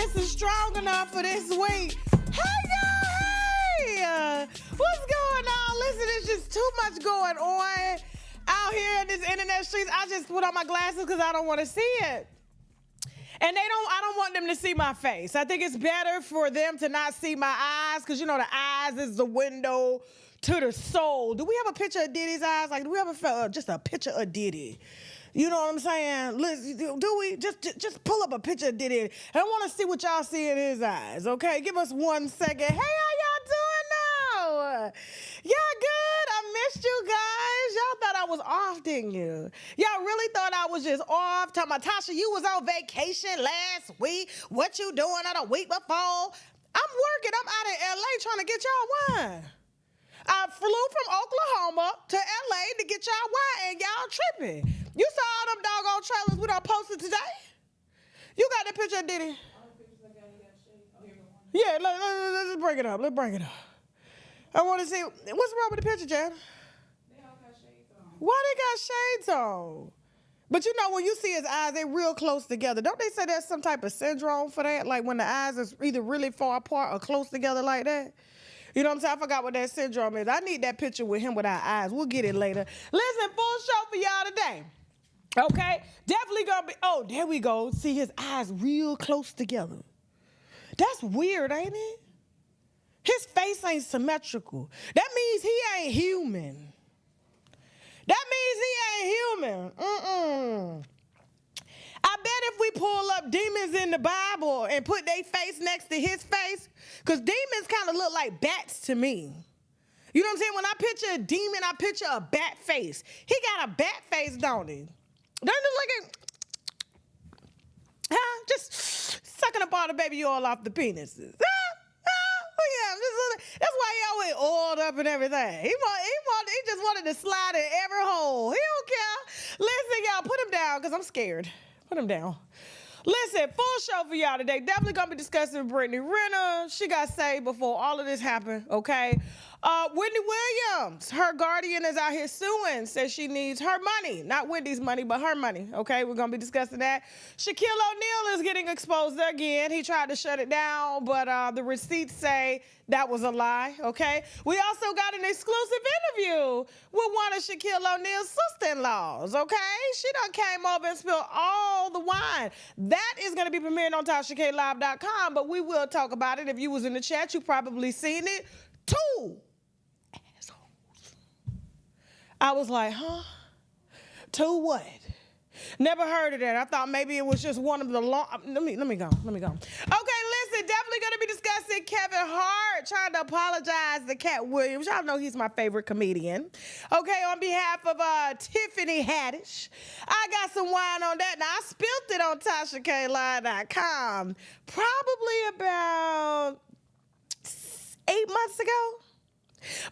This is strong enough for this week. Hey, y'all, hey! What's going on? Listen, there's just too much going on out here in this internet streets. I just put on my glasses because I don't want to see it. And I don't want them to see my face. I think it's better for them to not see my eyes because, you know, the eyes is the window to the soul. Do we have a picture of Diddy's eyes? Like, do we have just a picture of Diddy? You know what I'm saying? Do we? Just pull up a picture of Diddy. And I want to see what y'all see in his eyes, okay? Give us 1 second. Hey, how y'all doing now? Y'all good? I missed you guys. Y'all thought I was off, didn't you? Y'all really thought I was just off? Talking about, Tasha, you was on vacation last week. What you doing on a week before? I'm working. I'm out in L.A. trying to get y'all wine. I flew from Oklahoma to L.A. to get y'all wine, and y'all tripping. You saw all them doggone trailers we done posted today? You got that picture of Diddy? Yeah, let's bring it up. Let's bring it up. I want to see, what's wrong with the picture, Jan? They all got shades on. Why they got shades on? But you know, when you see his eyes, they real close together. Don't they say there's some type of syndrome for that? Like when the eyes is either really far apart or close together like that? You know what I'm saying? I forgot what that syndrome is. I need that picture with him without eyes. We'll get it later. Listen, full show for y'all today. Okay? Definitely gonna be, oh, there we go. See his eyes real close together. That's weird, ain't it? His face ain't symmetrical. That means he ain't human. That means he ain't human. I bet if we pull up demons in the Bible and put their face next to his face, because demons kind of look like bats to me. You know what I'm saying? When I picture a demon, I picture a bat face. He got a bat face, don't he? Don't he look at, just sucking up all the baby oil off the penises. Yeah, that's why he always oiled up and everything. He just wanted to slide in every hole. He don't care. Listen, y'all, put him down because I'm scared. Put him down. Listen, full show for y'all today. Definitely gonna be discussing Britney Renner. She got saved before all of this happened, okay? Wendy Williams, her guardian is out here suing, says she needs her money. Not Wendy's money, but her money, okay? We're gonna be discussing that. Shaquille O'Neal is getting exposed again. He tried to shut it down, but the receipts say that was a lie, okay? We also got an exclusive interview with one of Shaquille O'Neal's sister-in-laws, okay? She done came over and spilled all the wine. That is gonna be premiering on TashaKLive.com, but we will talk about it. If you was in the chat, you probably seen it. 2 assholes. I was like, huh? 2 what? Never heard of that. I thought maybe it was just one of the long. Let me go. Okay, listen, definitely gonna be discussing Kevin Hart trying to apologize to Cat Williams. Y'all know he's my favorite comedian. Okay, on behalf of Tiffany Haddish, I got some wine on that. Now I spilled it on TashaKLive.com probably about 8 months ago.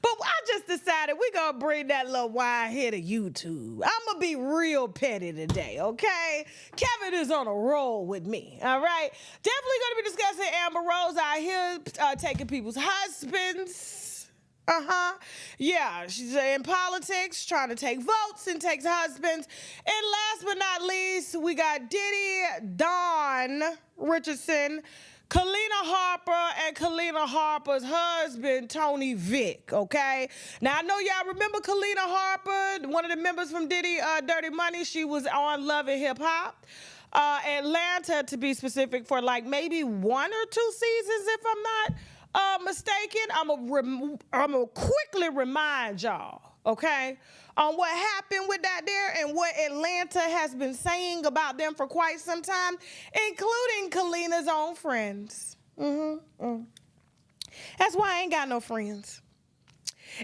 But I just decided we're going to bring that little wine here to YouTube. I'm going to be real petty today, okay? Kevin is on a roll with me, all right? Definitely going to be discussing Amber Rose out here taking people's husbands. Yeah, she's in politics, trying to take votes and takes husbands. And last but not least, we got Diddy, Dawn Richardson, Kina Harper, and Kina Harper's husband, Tony Vick, okay? Now, I know y'all remember Kina Harper, one of the members from Diddy, Dirty Money. She was on Love and Hip Hop. Atlanta, to be specific, for like maybe 1 or 2 seasons, if I'm not mistaken. I'm gonna quickly remind y'all, okay, on what happened with that there and what Atlanta has been saying about them for quite some time, including Kalena's own friends. That's why I ain't got no friends.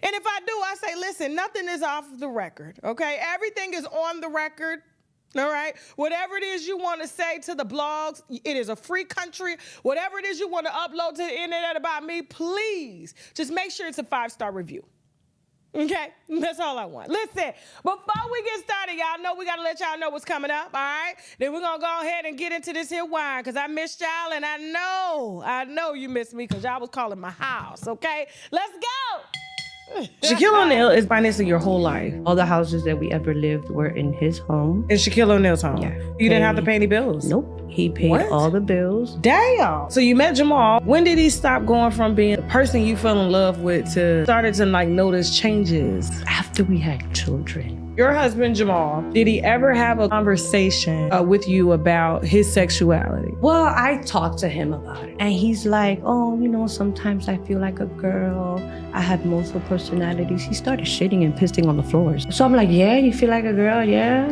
And if I do, I say, listen, nothing is off the record, okay? Everything is on the record. All right, whatever it is you want to say to the blogs, it is a free country. Whatever it is you want to upload to the internet about me, please just make sure it's a 5-star review. Okay, that's all I want. Listen, before we get started, y'all know we got to let y'all know what's coming up, all right? Then we're going to go ahead and get into this here wine because I missed y'all, and I know you missed me because y'all was calling my house, okay? Let's go. Shaquille O'Neal is financing your whole life. All the houses that we ever lived were in his home. In Shaquille O'Neal's home. Yeah. You didn't have to pay any bills? Nope. He paid What? all the bills. Damn. So you met Jamal. When did he stop going from being the person you fell in love with to started to like notice changes? After we had children. Your husband, Jamal, did he ever have a conversation with you about his sexuality? Well, I talked to him about it. And he's like, oh, you know, sometimes I feel like a girl. I have multiple personalities. He started shitting and pissing on the floors. So I'm like, yeah, you feel like a girl? Yeah.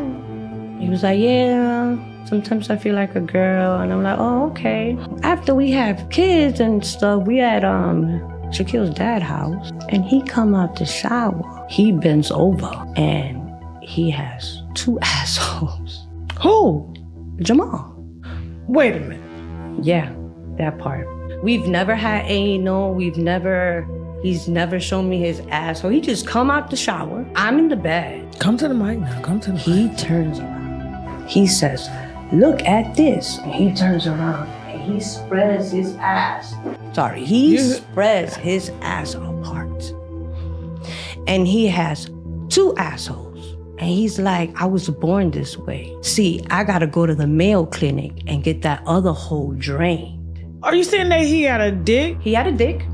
He was like, yeah, sometimes I feel like a girl. And I'm like, oh, okay. After we have kids and stuff, we at Shaquille's dad's house. And he come out the shower. He bends over and he has 2 assholes. Who? Jamal. Wait a minute. Yeah, that part. We've never had anal. He's never shown me his asshole. He just come out the shower. I'm in the bed. Come to the mic now. Come to the mic. He turns around. He says, look at this. And he turns around and he spreads his ass. Sorry, he spreads his ass apart. And he has 2 assholes. And he's like, I was born this way. See, I gotta go to the Mayo Clinic and get that other hole drained. Are you saying that he had a dick? He had a dick,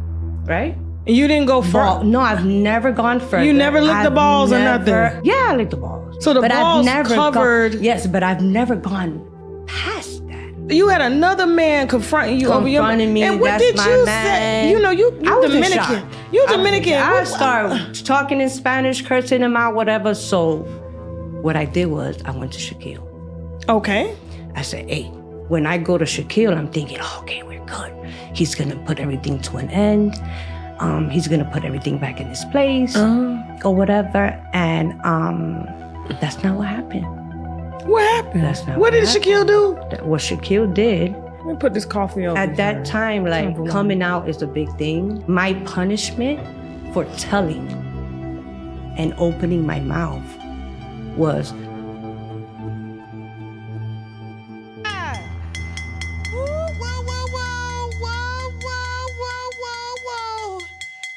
right? And you didn't go further? No, I've never gone further. You never licked the balls or nothing? Yeah, I licked the balls. So the but balls I've never covered... yes, but I've never gone past that. You had another man confronting you over your... Confronting me, and what that's did my you man. say? You know, you Dominican. You Dominican. I started talking in Spanish, cursing him out, whatever. So what I did was I went to Shaquille. Okay. I said, hey, when I go to Shaquille, I'm thinking, oh, okay, we're good. He's gonna put everything to an end. He's gonna put everything back in his place or whatever. And that's not what happened. What happened? That's not what did happened. Shaquille do? What Shaquille did, Let me put this coffee over at that here. time, like coming out is a big thing. My punishment for telling and opening my mouth was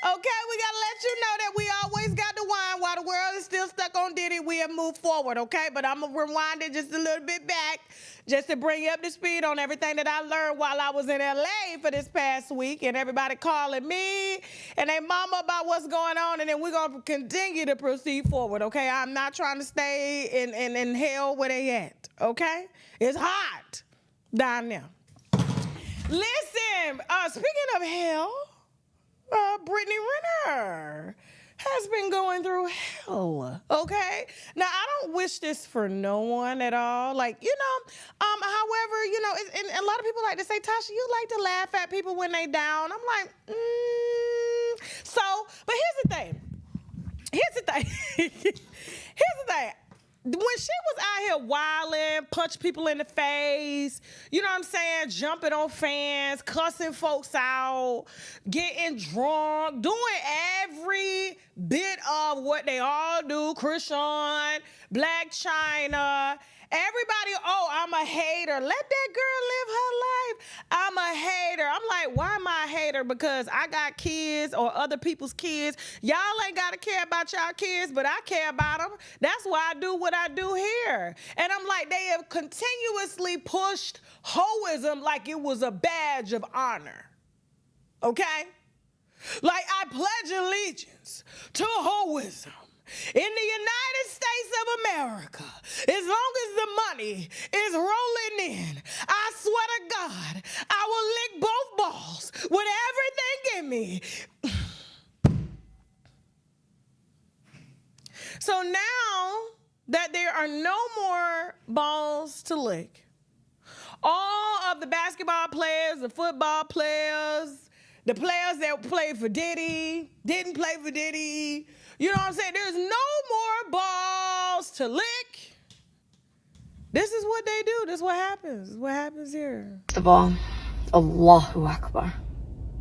Okay, we gotta let you know that we always got to whine while the world is still stuck on Diddy. We have moved forward, okay? But I'm gonna rewind it just a little bit back just to bring you up to speed on everything that I learned while I was in LA for this past week, and everybody calling me and their mama about what's going on, and then we're gonna continue to proceed forward, okay? I'm not trying to stay in hell where they at, okay? It's hot down there. Listen, speaking of hell, Britney Renner has been going through hell, okay? Now, I don't wish this for no one at all. Like, you know, however, you know, and a lot of people like to say, Tasha, you like to laugh at people when they down. I'm like, So, but here's the thing. Here's the thing. When she was out here wilding, punch people in the face, you know what I'm saying, jumping on fans, cussing folks out, getting drunk, doing every bit of what they all do, Krishan, Black China, everybody, oh, I'm a hater. Let that girl live her life. I'm a hater. I'm like, why am I a hater? Because I got kids or other people's kids. Y'all ain't got to care about y'all kids, but I care about them. That's why I do what I do here. And I'm like, they have continuously pushed hoism like it was a badge of honor. Okay? Like I pledge allegiance to hoism. In the United States of America, as long as the money is rolling in, I swear to God, I will lick both balls with everything in me. So now that there are no more balls to lick, all of the basketball players, the football players, the players that played for Diddy, didn't play for Diddy, you know what I'm saying? There's no more balls to lick. This is what they do. This is what happens. This is what happens here. First of all, Allahu Akbar.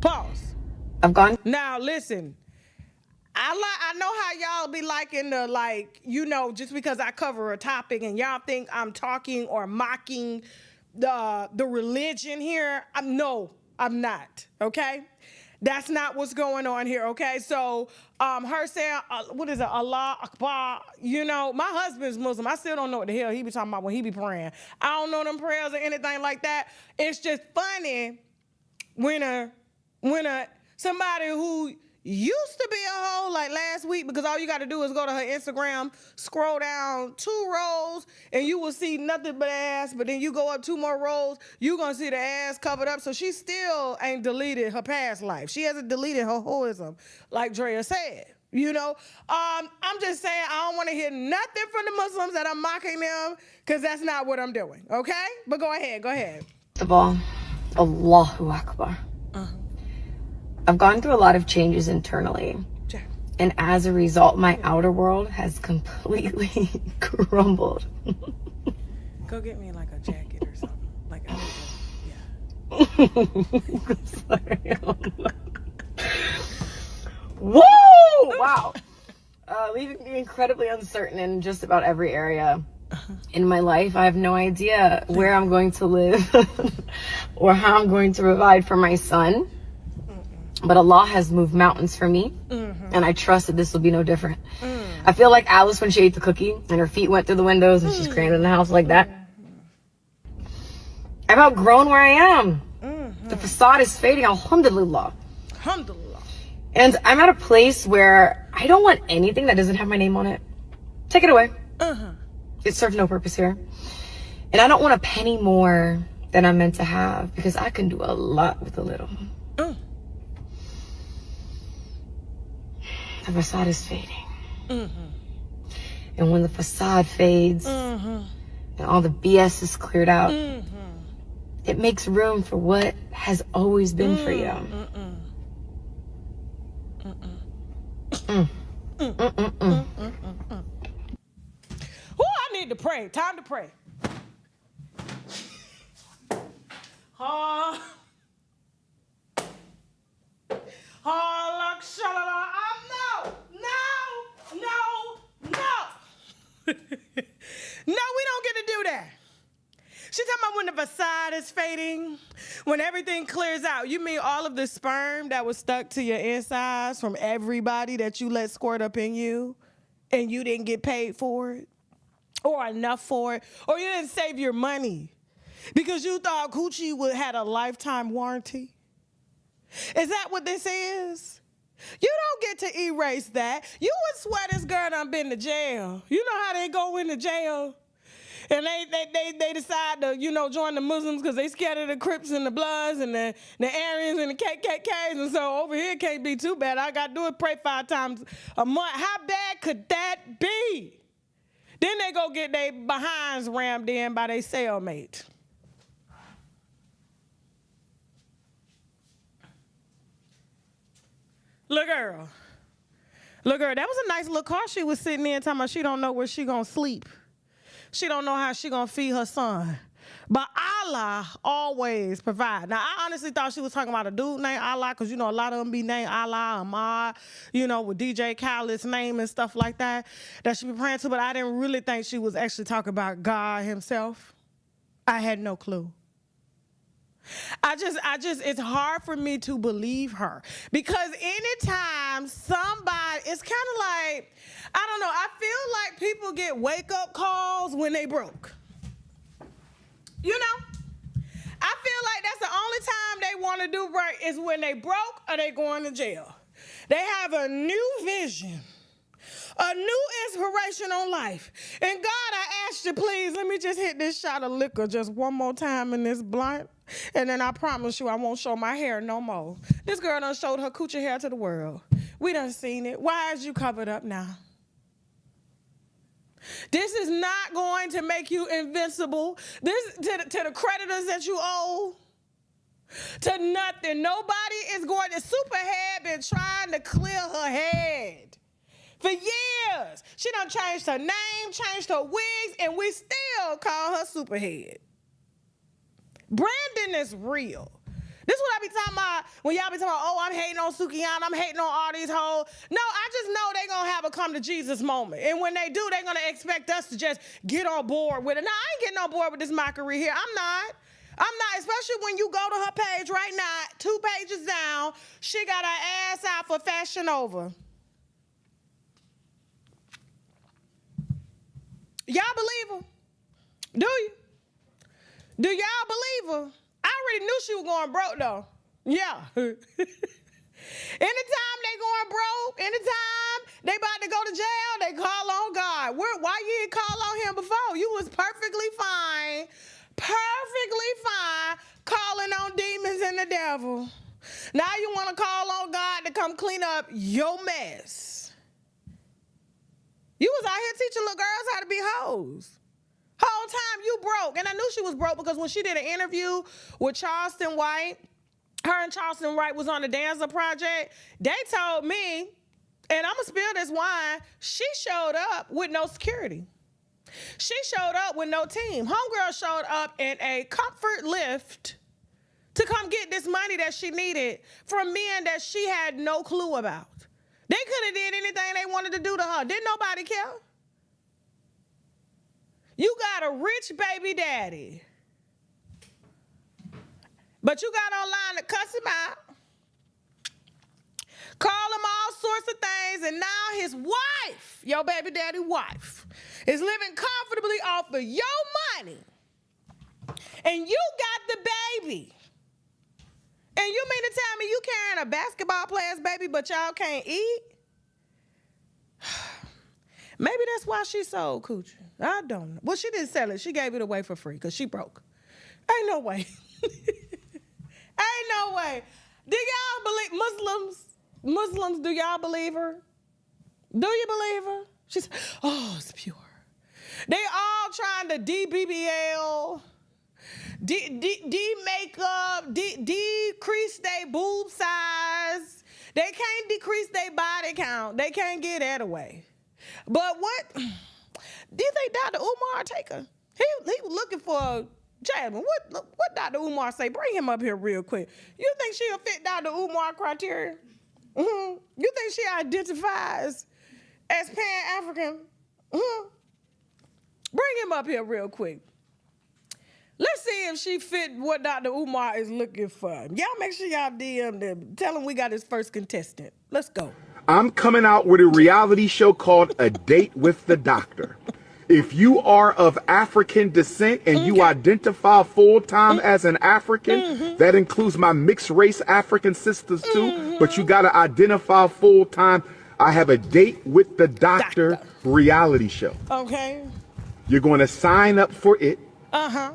Pause. I've gone. Now, listen. I know how y'all be liking the, like, you know, just because I cover a topic and y'all think I'm talking or mocking the religion here. No, I'm not, okay? That's not what's going on here, okay? So her saying, what is it, Allah Akbar, you know, my husband's Muslim. I still don't know what the hell he be talking about when he be praying. I don't know them prayers or anything like that. It's just funny when somebody who used to be a hoe like last week, because all you got to do is go to her Instagram, scroll down 2 rows, and you will see nothing but ass. But then you go up 2 more rows, you're going to see the ass covered up. So she still ain't deleted her past life. She hasn't deleted her hoism, like Drea said. You know, I'm just saying I don't want to hear nothing from the Muslims that I'm mocking them, because that's not what I'm doing, okay? But go ahead. First of all, Allahu Akbar. I've gone through a lot of changes internally. And as a result, my outer world has completely crumbled. Go get me like a jacket or something. Like, Sorry. Whoa! Wow. Leaving me incredibly uncertain in just about every area in my life. I have no idea where I'm going to live or how I'm going to provide for my son. But Allah has moved mountains for me, and I trust that this will be no different. I feel like Alice when she ate the cookie and her feet went through the windows and she's crammed in the house like that. I've outgrown where I am. The facade is fading, alhamdulillah. alhamdulillah. And I'm at a place where I don't want anything that doesn't have my name on it. Take it away. It serves no purpose here. And I don't want a penny more than I'm meant to have, because I can do a lot with a little. The facade is fading. And when the facade fades and all the BS is cleared out, it makes room for what has always been for you. I need to pray. Time to pray. No, we don't get to do that. She's talking about when the facade is fading, when everything clears out. You mean all of the sperm that was stuck to your insides from everybody that you let squirt up in you, and you didn't get paid for it, or enough for it, or you didn't save your money because you thought Coochie had a lifetime warranty? Is that what this is? You don't get to erase that. You would swear this girl done been to jail. You know how they go into jail? And they decide to, join the Muslims because they scared of the Crips and the Bloods and the Aryans and the KKKs. And so over here can't be too bad. I got to do it, pray 5 times a month. How bad could that be? Then they go get their behinds rammed in by their cellmate. Look, girl, that was a nice little car she was sitting in, talking about she don't know where she gonna sleep. She don't know how she gonna feed her son. But Allah always provide. Now, I honestly thought she was talking about a dude named Allah, because, a lot of them be named Allah, Ahmad, with DJ Khaled's name and stuff like that she be praying to. But I didn't really think she was actually talking about God himself. I had no clue. It's hard for me to believe her, because anytime somebody, it's kind of like, I don't know, I feel like people get wake-up calls when they broke. I feel like that's the only time they want to do right is when they broke or they going to jail. They have a new vision, a new inspiration on life. And God, I ask you, please, let me just hit this shot of liquor just one more time in this blunt, and then I promise you I won't show my hair no more. This girl done showed her coochie hair to the world. We done seen it. Why is you covered up now? This is not going to make you invincible. This to the creditors that you owe. To nothing. Nobody is going to. Superhead been trying to clear her head for years. She done changed her name, changed her wigs, and we still call her Superhead. Branding is real. This is what I be talking about when y'all be talking about, I'm hating on Sukiyana, I'm hating on all these hoes. No, I just know they gonna have a come to Jesus moment. And when they do, they gonna expect us to just get on board with it. Now, I ain't getting on board with this mockery here. I'm not. I'm not, especially when you go to her page right now, 2 pages down, she got her ass out for Fashion Nova. Y'all believe her? Do you? Do y'all believe her? I already knew she was going broke, though. Yeah. Anytime they going broke, anytime they about to go to jail, they call on God. Why you didn't call on him before? You was perfectly fine calling on demons and the devil. Now you want to call on God to come clean up your mess. You was out here teaching little girls how to be hoes. Whole time you broke. And I knew she was broke because when she did an interview with Charleston White, her and Charleston White was on the Danza Project, they told me, and I'm going to spill this wine, she showed up with no security. She showed up with no team. Homegirl showed up in a comfort lift to come get this money that she needed from men that she had no clue about. They could have did anything they wanted to do to her. Didn't nobody care? You got a rich baby daddy, but you got online to cuss him out, call him all sorts of things, and now his wife, your baby daddy wife, is living comfortably off of your money, and you got the baby. And you mean to tell me you carrying a basketball player's baby, but y'all can't eat? Maybe that's why she sold coochie. I don't know. Well, she didn't sell it. She gave it away for free because she broke. Ain't no way. Ain't no way. Do y'all believe Muslims, do y'all believe her? Do you believe her? She's, oh, it's pure. They all trying to de-BBL, de-makeup, decrease their boob size. They can't decrease their body count. They can't get that away. But what, do you think Dr. Umar take her? He was looking for Jasmine. What Dr. Umar say? Bring him up here real quick. You think she'll fit Dr. Umar criteria? Mm-hmm. You think she identifies as Pan-African? Mm-hmm. Bring him up here real quick. Let's see if she fit what Dr. Umar is looking for. Y'all make sure y'all DM them. Tell him we got his first contestant. Let's go. I'm coming out with a reality show called A Date with the Doctor. If you are of African descent and you identify full-time as an African, that includes my mixed race African sisters too, but you got to identify full-time. I have A Date with the Doctor reality show. Okay. You're going to sign up for it. Uh-huh.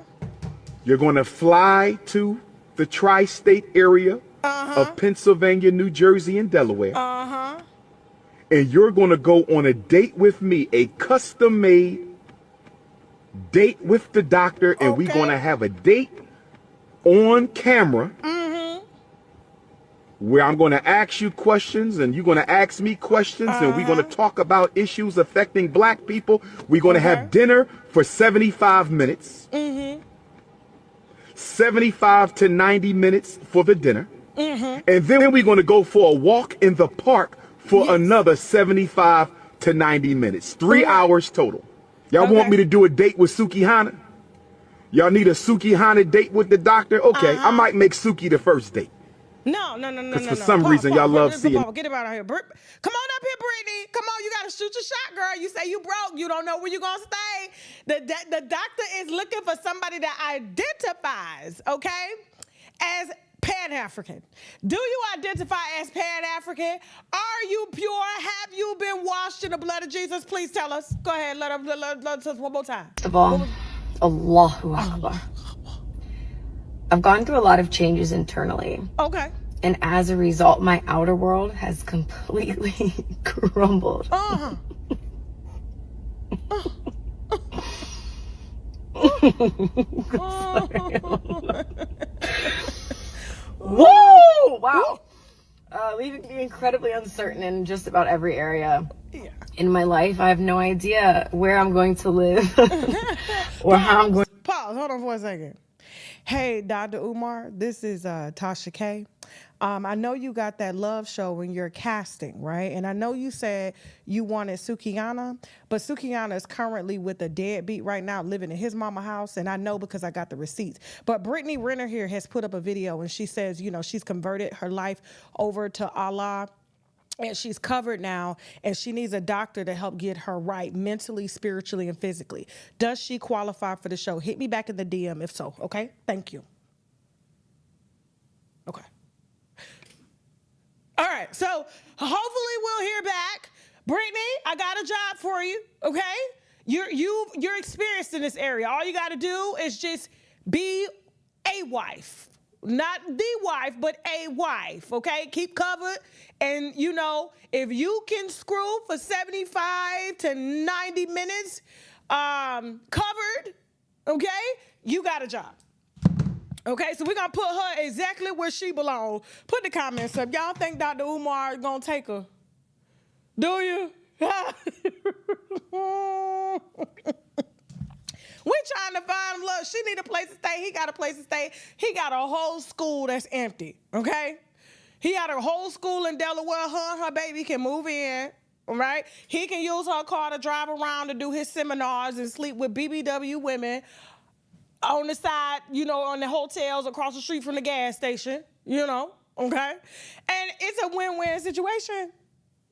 You're going to fly to the tri-state area of Pennsylvania, New Jersey, and Delaware. Uh-huh. And you're going to go on a date with me, a custom-made date with the doctor, and we're going to have a date on camera where I'm going to ask you questions and you're going to ask me questions, and we're going to talk about issues affecting black people. We're going to have dinner for 75 minutes. 75 to 90 minutes for the dinner. And then we're going to go for a walk in the park for another 75 to 90 minutes. 3 hours total. Y'all want me to do a date with Suki Hana? Y'all need a Suki Hana date with the doctor? Okay, I might make Suki the first date. No. Because for some reason, y'all love seeing. Get him out of here. Come on up here, Brittany. Come on, you got to shoot your shot, girl. You say you broke. You don't know where you're going to stay. The doctor is looking for somebody that identifies, okay, as Pan-African. Do you identify as Pan-African? Are you pure? Have you been washed in the blood of Jesus? Please tell us. Go ahead. Let us one more time. First of all, Allahu Akbar. I've gone through a lot of changes internally. Okay. And as a result, my outer world has completely crumbled. Whoa! Wow. Leaving me incredibly uncertain in just about every area in my life. I have no idea where I'm going to live or how I'm going. Pause. Hold on for a second. Hey, Dr. Umar, this is Tasha K. I know you got that love show when you're casting, right? And I know you said you wanted Sukihana, but Sukihana is currently with a deadbeat right now living in his mama house, and I know because I got the receipts. But Britney Renner here has put up a video, and she says, you know, she's converted her life over to Allah, and she's covered now, and she needs a doctor to help get her right mentally, spiritually, and physically. Does she qualify for the show? Hit me back in the DM if so, okay? Thank you. Okay. All right, so hopefully we'll hear back. Brittany, I got a job for you, okay? You're experienced in this area. All you got to do is just be a wife. Not the wife, but a wife, okay? Keep covered. And, you know, if you can screw for 75 to 90 minutes covered, okay, you got a job. Okay, so we're going to put her exactly where she belongs. Put the comments up. Y'all think Dr. Umar is going to take her? Do you? We're trying to find him. Look, she need a place to stay. He got a place to stay. He got a whole school that's empty, okay? He got a whole school in Delaware. Her and her baby can move in, all right? He can use her car to drive around to do his seminars and sleep with BBW women on the side, you know, on the hotels across the street from the gas station, you know, okay? And it's a win-win situation.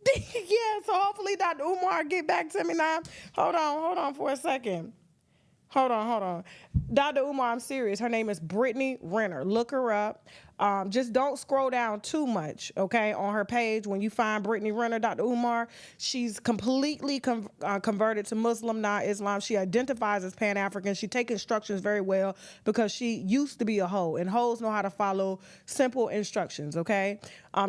Yeah, so hopefully Dr. Umar get back to me now. Hold on for a second. Hold on. Dr. Umar, I'm serious. Her name is Britney Renner. Look her up. Just don't scroll down too much, okay, on her page. When you find Britney Renner, Dr. Umar, she's completely converted to Muslim, not Islam. She identifies as Pan-African. She takes instructions very well because she used to be a hoe, and hoes know how to follow simple instructions, okay?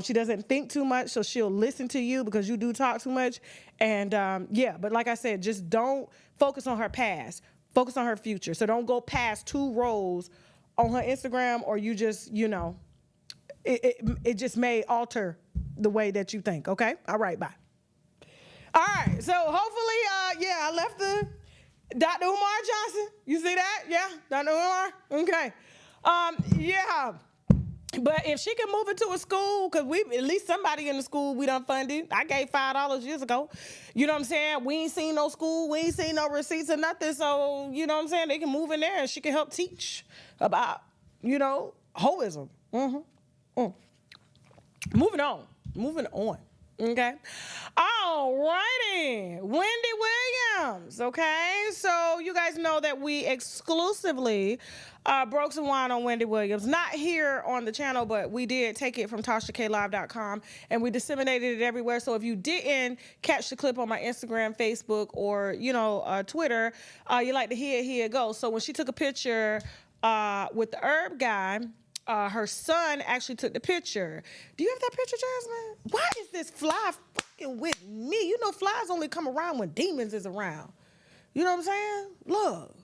She doesn't think too much, so she'll listen to you because you do talk too much. And, yeah, but like I said, just don't focus on her past. Focus on her future. So don't go past 2 rows on her Instagram, or you just, you know, it just may alter the way that you think, okay? All right, bye. All right, so hopefully, yeah, I left the Dr. Umar Johnson. You see that? Yeah, Dr. Umar? Okay. Yeah. But if she can move into a school, because at least somebody in the school we done funded. I gave $5 years ago. You know what I'm saying? We ain't seen no school. We ain't seen no receipts or nothing. So, you know what I'm saying? They can move in there and she can help teach about, you know, hoism. Moving on. Okay. All righty. Wendy Williams. Okay. So you guys know that we exclusively broke some wine on Wendy Williams. Not here on the channel, but we did take it from TashaKLive.com and we disseminated it everywhere. So if you didn't catch the clip on my Instagram, Facebook, or, you know, Twitter, you like to hear it, here it goes. So when she took a picture with the herb guy, her son actually took the picture. Do you have that picture, Jasmine? Why is this fly fucking with me? You know flies only come around when demons is around. You know what I'm saying? Look.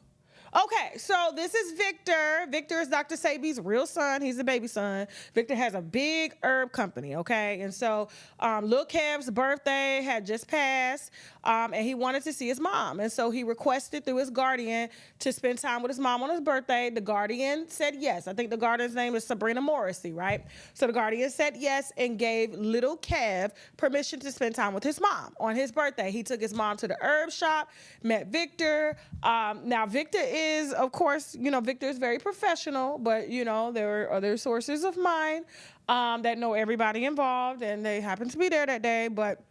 Okay, so this is Victor. Victor is Dr. Sabi's real son. He's a baby son. Victor has a big herb company, okay? And so Lil Kev's birthday had just passed, and he wanted to see his mom. And so he requested through his guardian to spend time with his mom on his birthday. The guardian said yes. I think the guardian's name is Sabrina Morrissey, right? So the guardian said yes and gave little Kev permission to spend time with his mom on his birthday. He took his mom to the herb shop, met Victor. Now, Victor is, of course, you know, Victor is very professional, but, you know, there are other sources of mine that know everybody involved, and they happen to be there that day. But,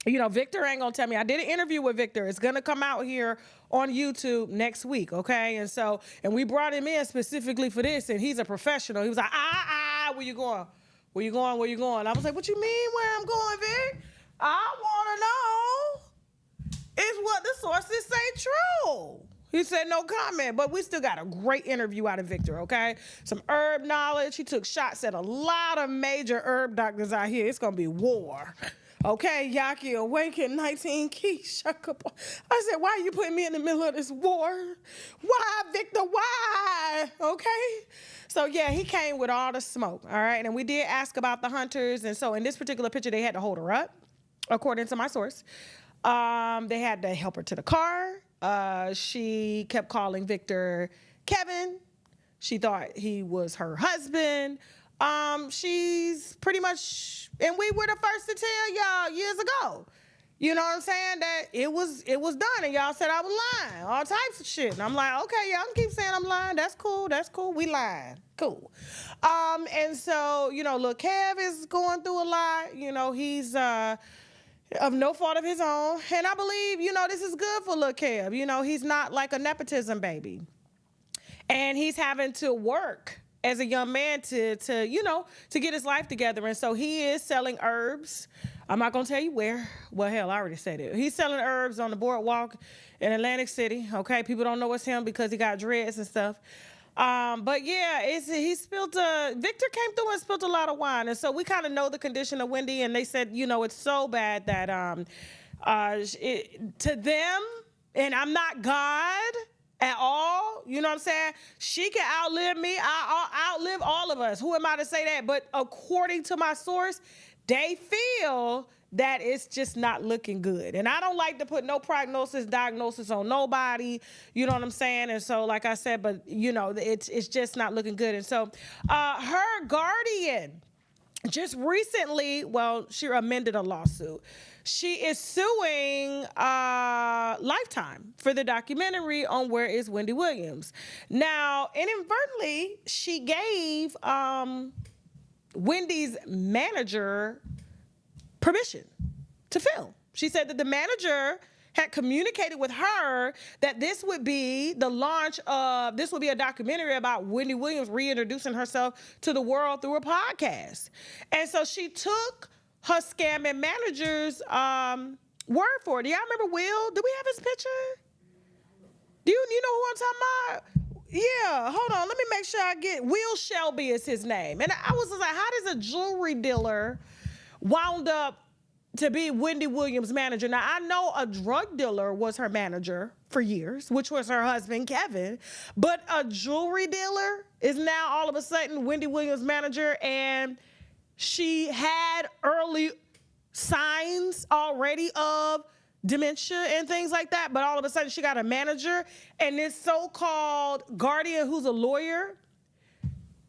you know, Victor ain't gonna tell me. I did an interview with Victor. It's gonna come out here on YouTube next week, okay? And so, and we brought him in specifically for this, and he's a professional. He was like, where you going? Where you going? Where you going? I was like, what you mean where I'm going, Vic? I wanna know is what the sources say true. He said no comment, but we still got a great interview out of Victor, okay? Some herb knowledge. He took shots at a lot of major herb doctors out here. It's going to be war. Okay, Yaki Awaken 19 Key. Shut up. I said, why are you putting me in the middle of this war? Why, Victor? Why? Okay? So, yeah, he came with all the smoke, all right? And we did ask about the hunters. And so in this particular picture, they had to hold her up, according to my source. They had to help her to the car. She kept calling Victor Kevin. She thought he was her husband. She's pretty much, and we were the first to tell y'all years ago. You know what I'm saying? That it was done, and y'all said I was lying, all types of shit. And I'm like, okay, y'all can keep saying I'm lying. That's cool. We lying. Cool. And so, you know, Lil Kev is going through a lot. You know, he's of no fault of his own. And I believe, you know, this is good for Lil Kev. You know, he's not like a nepotism baby. And he's having to work as a young man to get his life together. And so he is selling herbs. I'm not going to tell you where. Well, hell, I already said it. He's selling herbs on the boardwalk in Atlantic City. Okay, people don't know it's him because he got dreads and stuff. But yeah, Victor came through and spilled a lot of wine. And so we kind of know the condition of Wendy. And they said, you know, it's so bad that to them, and I'm not God at all, you know what I'm saying? She can outlive me. I'll outlive all of us. Who am I to say that? But according to my source, they feel that it's just not looking good. And I don't like to put no diagnosis on nobody, you know what I'm saying? And so, like I said, but, you know, it's just not looking good. And so her guardian just recently, she amended a lawsuit. She is suing Lifetime for the documentary on Where is Wendy Williams. Now, inadvertently, she gave Wendy's manager permission to film. She said that the manager had communicated with her that this would be a documentary about Wendy Williams reintroducing herself to the world through a podcast. And so she took her scamming manager's word for it. Do y'all remember Will? Do we have his picture? Do you know who I'm talking about? Yeah, hold on. Let me make sure I get Will Shelby is his name. And I was like, how does a jewelry dealer wound up to be Wendy Williams' manager? Now, I know a drug dealer was her manager for years, which was her husband, Kevin. But a jewelry dealer is now all of a sudden Wendy Williams' manager, and she had early signs already of dementia and things like that, but all of a sudden she got a manager, and this so-called guardian who's a lawyer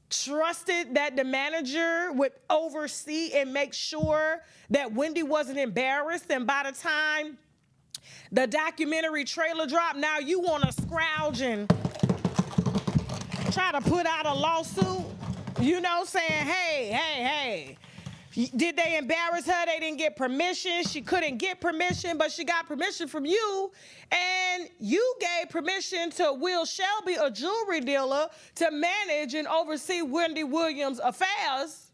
trusted that the manager would oversee and make sure that Wendy wasn't embarrassed. And by the time the documentary trailer dropped, now you want to scrounge and try to put out a lawsuit, you know, saying, hey, did they embarrass her? They didn't get permission. She couldn't get permission, but she got permission from you. And you gave permission to Will Shelby, a jewelry dealer, to manage and oversee Wendy Williams' affairs,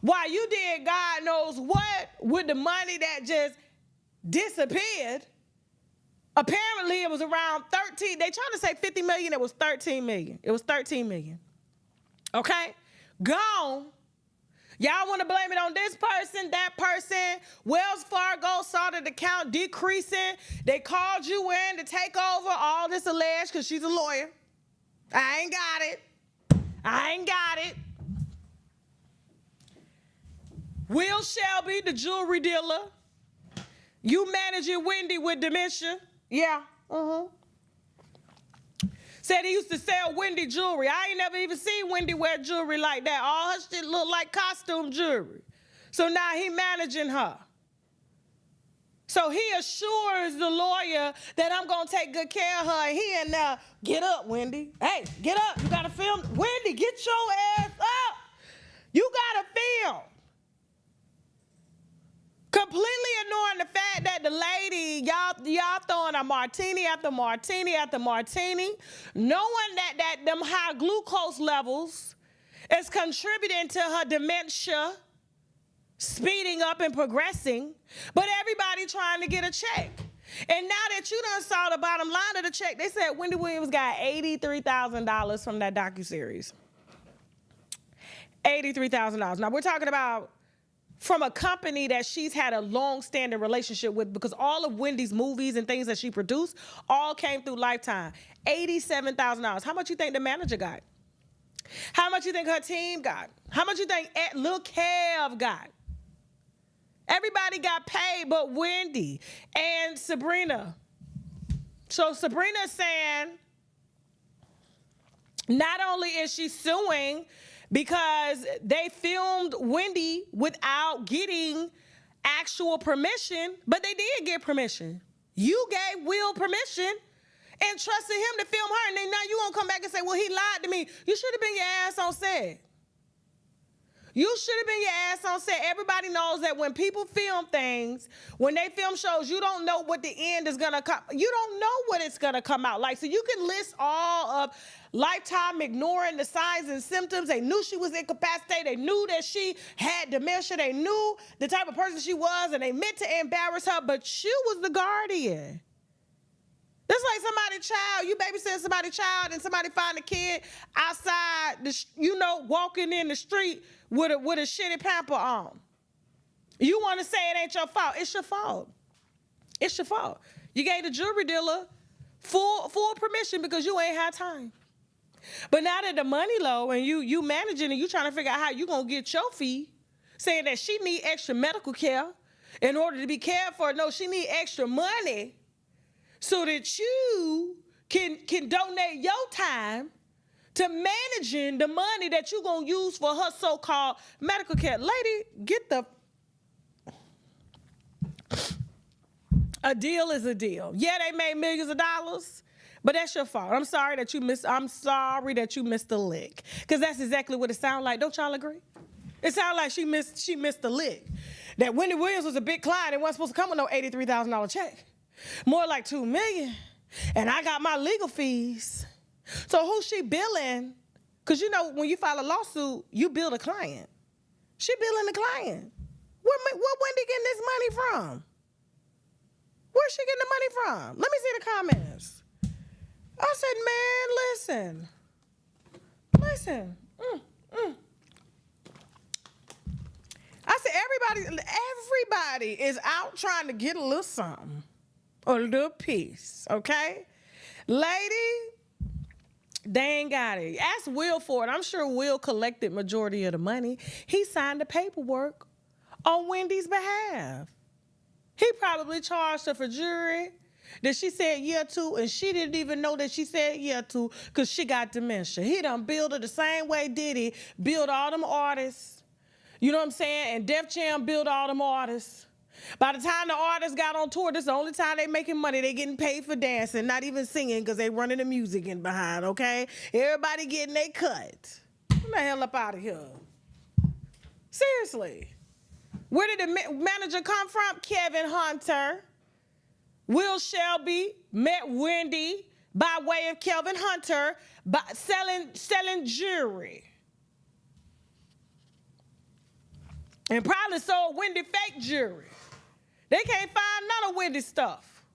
while you did God knows what with the money that just disappeared. Apparently, it was around 13. They trying to say 50 million. It was 13 million. It was 13 million. Okay? Gone. Y'all want to blame it on this person, that person. Wells Fargo saw the account decreasing. They called you in to take over. All this alleged because she's a lawyer. I ain't got it. Will Shelby, the jewelry dealer. You managing Wendy with dementia. Yeah. Said he used to sell Wendy jewelry. I ain't never even seen Wendy wear jewelry like that. All her shit look like costume jewelry. So now he managing her. So he assures the lawyer that I'm going to take good care of her. And he in there, get up, Wendy. Hey, get up. You got to film. Wendy, get your ass up. You got to film. Completely ignoring the fact that the lady, y'all throwing a martini after martini after martini, knowing that them high glucose levels is contributing to her dementia speeding up and progressing, but everybody trying to get a check. And now that you done saw the bottom line of the check, they said Wendy Williams got $83,000 from that docuseries. $83,000. Now we're talking about from a company that she's had a long-standing relationship with, because all of Wendy's movies and things that she produced all came through Lifetime. $87,000. How much you think the manager got? How much you think her team got? How much you think Lil Kev got? Everybody got paid but Wendy and Sabrina. So Sabrina's saying Not only is she suing because they filmed Wendy without getting actual permission, but they did get permission. You gave Will permission and trusted him to film her, and then now you gonna come back and say, well, he lied to me. You should have been your ass on set. You should have been your ass on set. Everybody knows that when people film things, when they film shows, you don't know what the end is gonna come. You don't know what it's gonna come out like. So you can list all of Lifetime ignoring the signs and symptoms. They knew she was incapacitated. They knew that she had dementia. They knew the type of person she was, and they meant to embarrass her, but you was the guardian. That's like somebody's child. You babysitting somebody's child, and somebody find a kid outside, walking in the street with a shitty pamper on. You want to say it ain't your fault? It's your fault. It's your fault. You gave the jewelry dealer full permission because you ain't had time. But now that the money low and you managing and you trying to figure out how you gonna get your fee, saying that she need extra medical care in order to be cared for. No, she need extra money so that you can donate your time to managing the money that you gonna use for her so-called medical care. Lady, get the... A deal is a deal. Yeah, they made millions of dollars, but that's your fault. I'm sorry that you missed the lick. Because that's exactly what it sounds like. Don't y'all agree? It sounds like she missed the lick. That Wendy Williams was a big client and wasn't supposed to come with no $83,000 check. More like $2 million. And I got my legal fees. So who's she billing? Because when you file a lawsuit, you bill the client. She billing the client. Where Wendy getting this money from? Where's she getting the money from? Let me see the comments. I said, man, listen. I said, everybody is out trying to get a little something, or a little piece, okay? Lady, they ain't got it. Ask Will for it. I'm sure Will collected majority of the money. He signed the paperwork on Wendy's behalf. He probably charged her for jewelry that she said yeah to, and she didn't even know that she said yeah to because she got dementia. He done billed her the same way Diddy billed all them artists. You know what I'm saying? And Def Jam billed all them artists. By the time the artists got on tour, this is the only time they making money. They getting paid for dancing, not even singing because they running the music in behind, okay? Everybody getting their cut. Get the hell up out of here. Seriously. Where did the manager come from? Kevin Hunter. Will Shelby met Wendy by way of Kevin Hunter by selling jewelry. And probably sold Wendy fake jewelry. They can't find none of Wendy's stuff.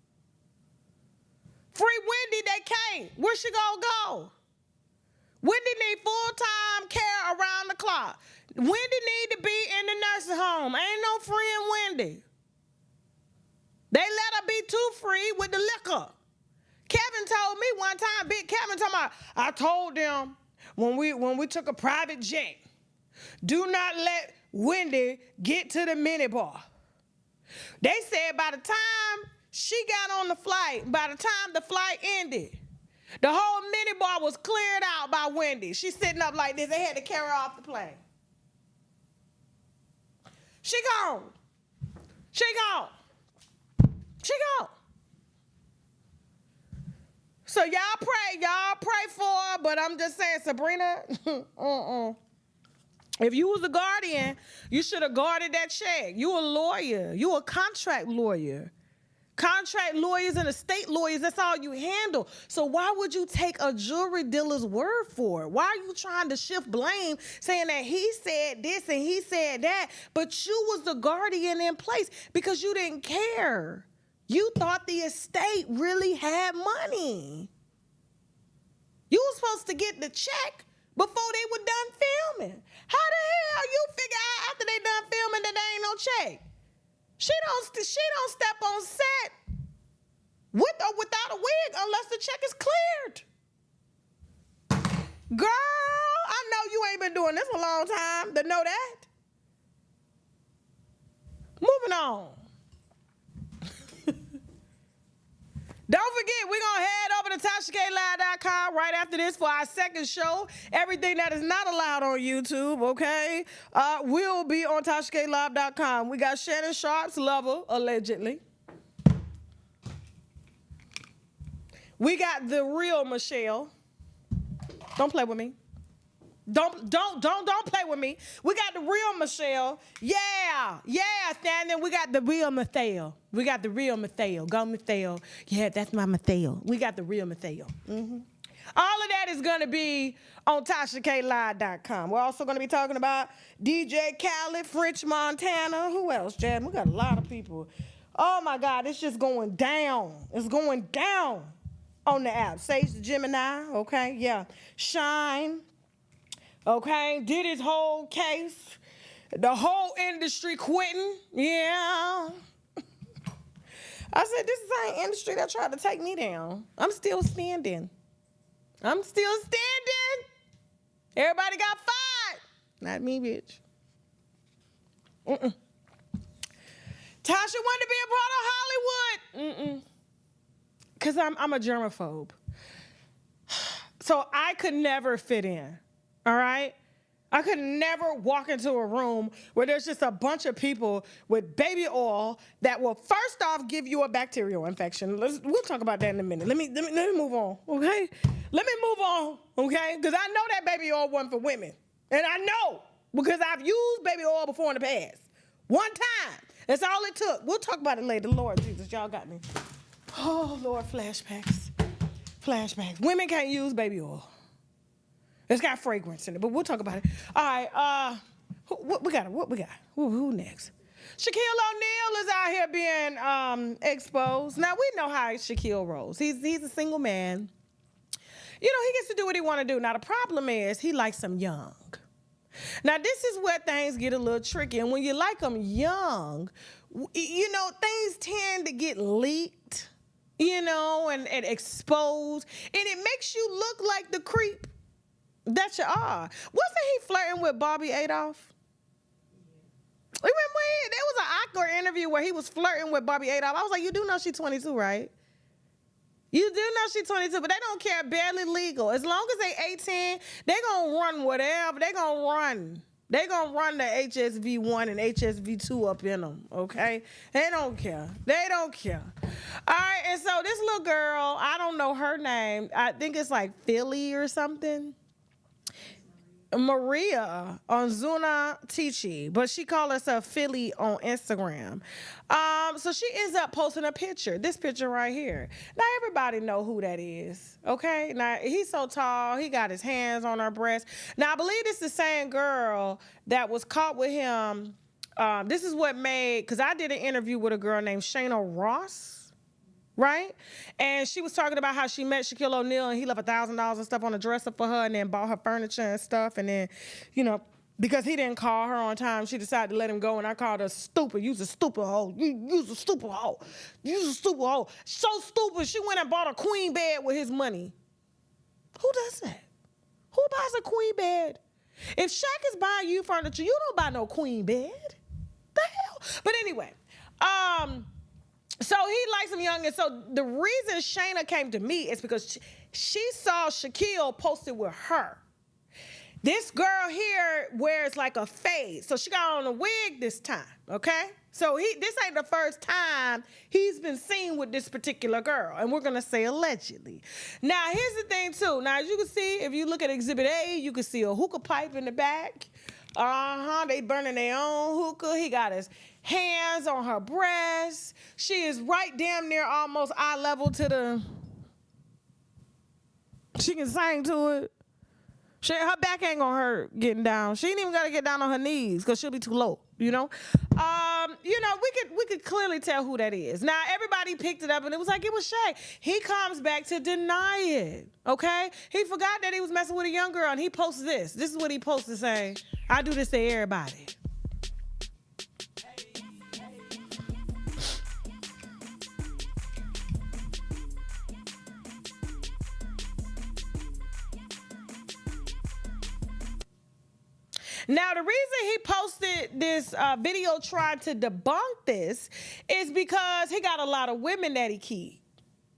Free Wendy, they can't. Where she gonna go? Wendy need full-time care around the clock. Wendy need to be in the nursing home. Ain't no freeing Wendy. They let her be too free with the liquor. Kevin told me one time, Big Kevin told me, I told them when we took a private jet, do not let Wendy get to the minibar. They said by the time she got on the flight, by the time the flight ended, the whole minibar was cleared out by Wendy. She's sitting up like this. They had to carry her off the plane. She gone. She gone. She gone. So y'all pray for her, but I'm just saying, Sabrina, If you was a guardian, you should have guarded that check. You a lawyer. You a contract lawyer. Contract lawyers and estate lawyers, that's all you handle. So why would you take a jewelry dealer's word for it? Why are you trying to shift blame, saying that he said this and he said that, but you was the guardian in place because you didn't care. You thought the estate really had money. You were supposed to get the check before they were done filming. How the hell you figure out after they done filming that there ain't no check? She don't step on set with or without a wig unless the check is cleared. Girl, I know you ain't been doing this a long time to know that. Moving on. Don't forget, we're going to head over to TashaKLive.com right after this for our second show. Everything that is not allowed on YouTube, okay, will be on TashaKLive.com. We got Shannon Sharp's lover, allegedly. We got the real Michelle. Don't play with me. Don't play with me. We got the real Michelle. Yeah, standing. We got the real Mathael. We got the real Mathael. Go Mathael. Yeah, that's my Mathael. We got the real Mathael. Mm-hmm. All of that is going to be on TashaKLive.com. We're also going to be talking about DJ Khaled, French Montana. Who else, Jad? We got a lot of people. Oh, my God. It's just going down. It's going down on the app. Sage the Gemini. Okay, yeah. Shine. Okay, did his whole case. The whole industry quitting. Yeah. I said, this is the same industry that tried to take me down. I'm still standing. Everybody got fired. Not me, bitch. Tasha wanted to be a part of Hollywood. Because I'm a germaphobe. So I could never fit in. All right? I could never walk into a room where there's just a bunch of people with baby oil that will first off give you a bacterial infection. We'll talk about that in a minute. Let me move on, okay? Let me move on, okay? Because I know that baby oil wasn't for women. And I know because I've used baby oil before in the past. One time. That's all it took. We'll talk about it later. Lord Jesus, y'all got me. Oh, Lord, flashbacks. Women can't use baby oil. It's got fragrance in it, but we'll talk about it. All right, what we got? Who next? Shaquille O'Neal is out here being exposed. Now, we know how Shaquille rolls. He's a single man. You know, he gets to do what he want to do. Now, the problem is he likes them young. Now, this is where things get a little tricky. And when you like them young, you know, things tend to get leaked, you know, and exposed. And it makes you look like the creep that you are. Wasn't he flirting with Bobby Adolph? Remember there was an awkward interview where he was flirting with Bobby Adolph. I was like, you do know she's 22, right? You do know she's 22, but they don't care, barely legal. As long as they 18, they gonna run whatever. They gonna run the HSV1 and HSV2 up in them, okay? They don't care. All right, and so this little girl, I don't know her name. I think it's like Philly or something. Maria on Zuna Tichi, but she called herself Philly on Instagram. So she ends up posting a picture, this picture right here. Now everybody know who that is, okay? Now he's so tall, he got his hands on her breast. Now I believe this is the same girl that was caught with him. This is what made, because I did an interview with a girl named Shayna Ross. Right? And she was talking about how she met Shaquille O'Neal and he left $1,000 and stuff on a dresser for her and then bought her furniture and stuff. And then, you know, because he didn't call her on time, she decided to let him go. And I called her stupid. You's a stupid hoe. You's a stupid hoe. You's a stupid hoe. So stupid, she went and bought a queen bed with his money. Who does that? Who buys a queen bed? If Shaq is buying you furniture, you don't buy no queen bed. The hell? But anyway, so he likes him young, and so the reason Shayna came to me is because she saw Shaquille posted with her. This girl here wears like a fade, so she got on a wig this time, okay? So this ain't the first time he's been seen with this particular girl, and we're gonna say allegedly. Now, here's the thing too. Now, as you can see, if you look at Exhibit A, you can see a hookah pipe in the back. They burning their own hookah. He got his hands on her breast. She is right damn near almost eye level to the... She can sing to it. Her back ain't gonna hurt getting down. She ain't even gotta get down on her knees because she'll be too low, you know? We could clearly tell who that is. Now, everybody picked it up and it was like it was Shaq. He comes back to deny it, okay? He forgot that he was messing with a young girl and he posts this. This is what he posted saying, I do this to everybody. Now, the reason he posted this video trying to debunk this is because he got a lot of women that he keep.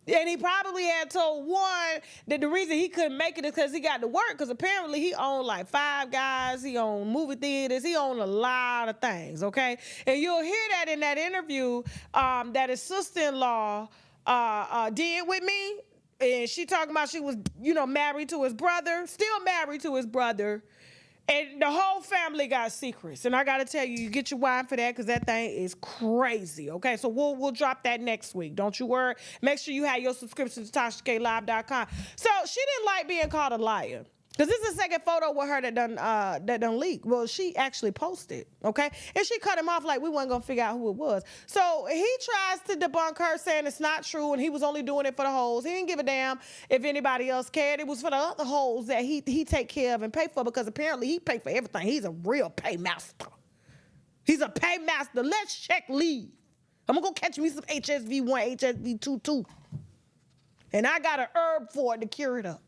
And he probably had told one that the reason he couldn't make it is because he got to work, because apparently he owned like 5 guys, he owned movie theaters, he owned a lot of things, okay? And you'll hear that in that interview that his sister-in-law did with me. And she talking about she was, married to his brother, still married to his brother. And the whole family got secrets. And I got to tell you, you get your wine for that, because that thing is crazy, okay? So we'll drop that next week. Don't you worry. Make sure you have your subscription to TashaKLive.com. So she didn't like being called a liar, because this is the second photo with her that done leaked. Well, she actually posted, okay? And she cut him off like we wasn't going to figure out who it was. So he tries to debunk her, saying it's not true and he was only doing it for the hoes. He didn't give a damn if anybody else cared. It was for the other hoes that he take care of and pay for, because apparently he paid for everything. He's a real paymaster. He's a paymaster. Let Shaq leave. I'm going to go catch me some HSV1, HSV2 too. And I got an herb for it to cure it up.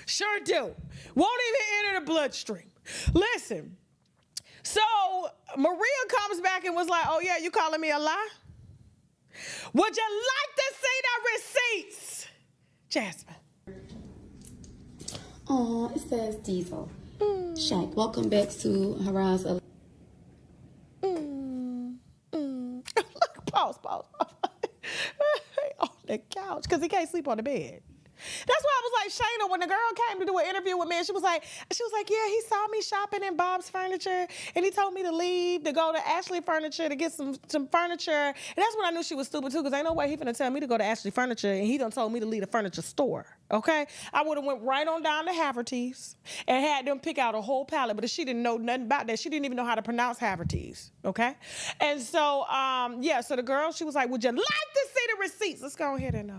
Sure do. Won't even enter the bloodstream. Listen, so Maria comes back and was like, oh yeah, you calling me a lie? Would you like to see the receipts? Jasmine. Oh, it says Diesel. Shaq, welcome back to Haraz. Look, pause. On the couch, because he can't sleep on the bed. That's why I was like, Shayna, when the girl came to do an interview with me, and she was like, yeah, he saw me shopping in Bob's Furniture, and he told me to leave, to go to Ashley Furniture to get some furniture. And that's when I knew she was stupid too, because ain't no way he finna tell me to go to Ashley Furniture, and he done told me to leave the furniture store, okay? I would have went right on down to Haverty's and had them pick out a whole pallet, but she didn't know nothing about that. She didn't even know how to pronounce Haverty's, okay? And so, so the girl, she was like, would you like to see the receipts? Let's go ahead and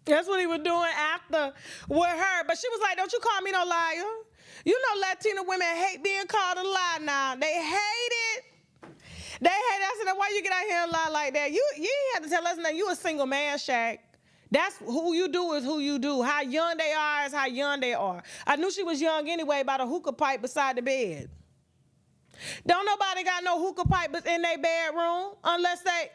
That's what he was doing after with her. But she was like, don't you call me no liar. You know Latina women hate being called a lie now. They hate it. They hate it. I said, why you get out here and lie like that? You ain't have to tell us now you a single man, Shaq. That's who you do is who you do. How young they are is how young they are. I knew she was young anyway by the hookah pipe beside the bed. Don't nobody got no hookah pipe in their bedroom unless they...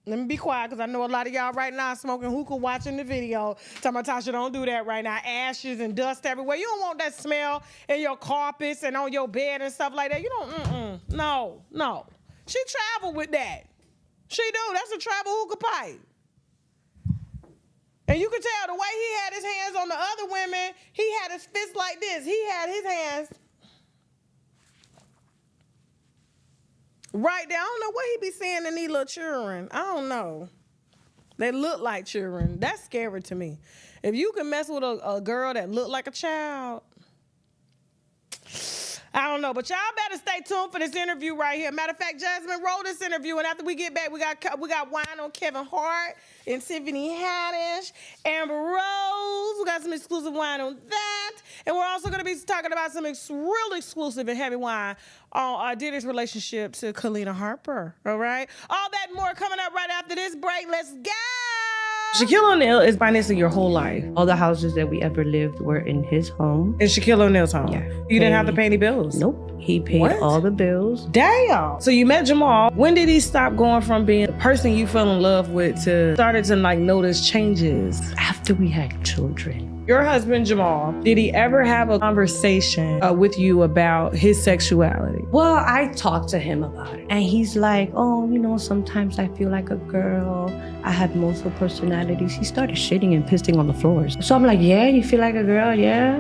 Let me be quiet, because I know a lot of y'all right now smoking hookah watching the video. Talking about, Tasha, don't do that right now. Ashes and dust everywhere. You don't want that smell in your carpets and on your bed and stuff like that. You don't, no. She traveled with that. She do. That's a travel hookah pipe. And you can tell the way he had his hands on the other women, he had his fist like this. He had his hands right there. I don't know what he be saying in these little children. I don't know. They look like children. That's scary to me. If you can mess with a girl that look like a child, I don't know. But y'all better stay tuned for this interview right here. Matter of fact, Jasmine wrote this interview, and after we get back, we got wine on Kevin Hart and Tiffany Haddish, Amber Rose. We got some exclusive wine on that. And we're also going to be talking about some real exclusive and heavy wine on Diddy's relationship to Kina Harper. All right? All that and more coming up right after this break. Let's go! Shaquille O'Neal is financing your whole life. All the houses that we ever lived were in his home. In Shaquille O'Neal's home? Yeah. You didn't have to pay any bills? Nope. He paid all the bills. Damn. So you met Jamal. When did he stop going from being the person you fell in love with to started to notice changes? After we had children. Your husband, Jamal, did he ever have a conversation with you about his sexuality? Well, I talked to him about it. And he's like, oh, sometimes I feel like a girl. I have multiple personalities. He started shitting and pissing on the floors. So I'm like, yeah, you feel like a girl? Yeah.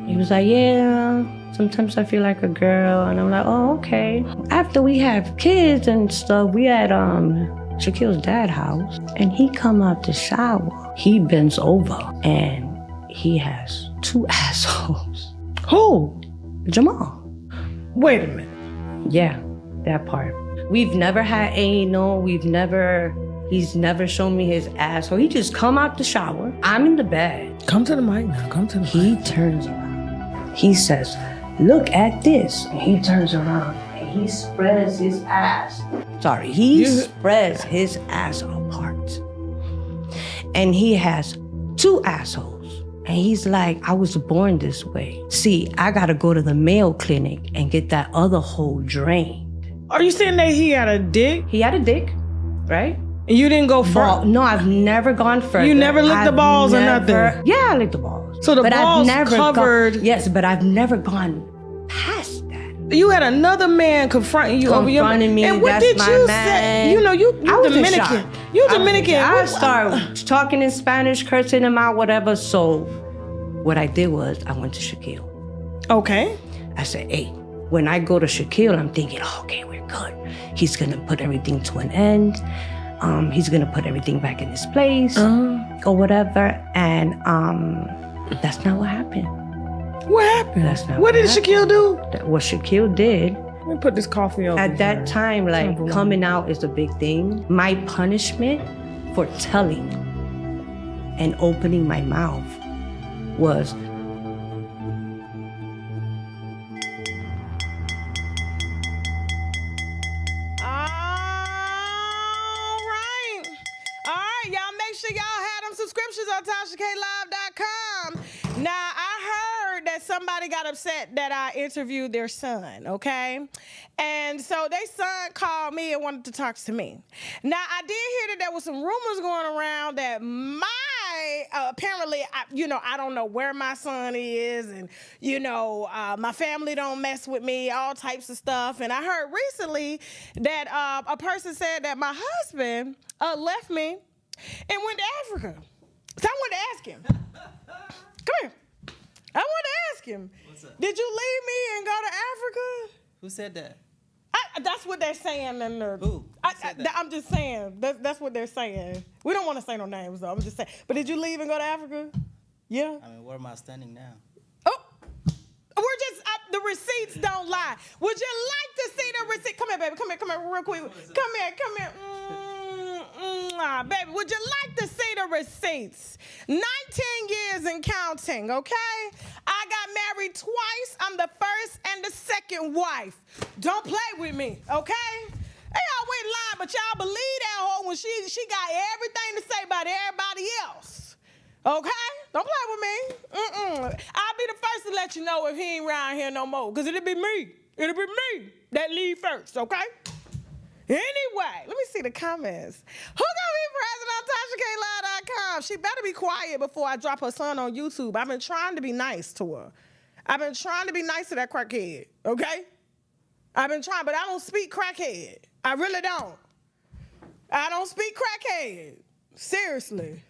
He was like, yeah, sometimes I feel like a girl. And I'm like, oh, okay. After we have kids and stuff, we at Shaquille's dad's house. And he come out the shower. He bends over and he has 2 assholes. Who? Jamal. Wait a minute. Yeah, that part. We've never had anal. He's never shown me his asshole. He just come out the shower. I'm in the bed. Come to the mic now. Come to the mic. He turns around. He says, look at this. And he turns around and he spreads his ass. Sorry, he spreads his ass apart. And he has 2 assholes. And he's like, I was born this way. See, I gotta go to the Mayo Clinic and get that other hole drained. Are you saying that he had a dick? He had a dick, right? And you didn't go further? No, I've never gone further. You never licked the balls or nothing? Yeah, I licked the balls. So the balls covered... Yes, but I've never gone past that. You had another man confronting you over your... Confronting me, and what that's did my you man. say? You know, you Dominican. You Dominican. I started talking in Spanish, cursing him out, whatever. So what I did was I went to Shaquille. Okay. I said, hey, when I go to Shaquille, I'm thinking, oh, okay, we're good. He's gonna put everything to an end. He's gonna put everything back in its place or whatever. And that's not what happened. What happened? That's not what did Shaquille do? What Shaquille did. Let me put this coffee over At that time, like, coming out is a big thing. My punishment for telling and opening my mouth was TashaKLive.com. Now, I heard that somebody got upset that I interviewed their son, okay? And so their son called me and wanted to talk to me. Now, I did hear that there was some rumors going around that apparently, I don't know where my son is, and, my family don't mess with me, all types of stuff. And I heard recently that a person said that my husband left me and went to Africa. So I wanted to ask him. Come here. I wanted to ask him. What's up? Did you leave me and go to Africa? Who said that? That's what they're saying. Who said that? I'm just saying. That's what they're saying. We don't want to say no names, though. I'm just saying. But did you leave and go to Africa? Yeah. I mean, where am I standing now? Oh, we're just, the receipts don't lie. Would you like to see the receipt? Come here, baby. Come here real quick. Come here. Baby, would you like to see the receipts? 19 years and counting, okay? I got married twice. I'm the first and the second wife. Don't play with me, okay? They always lie, but y'all believe that hoe when she got everything to say about everybody else. Okay? Don't play with me. I'll be the first to let you know if he ain't around here no more, because it'll be me. It'll be me that leave first, okay? Anyway, let me see the comments. Who gonna be present on TashaKLive.com? She better be quiet before I drop her son on YouTube. I've been trying to be nice to her. I've been trying to be nice to that crackhead, okay? I've been trying, but I don't speak crackhead. I really don't. I don't speak crackhead. Seriously.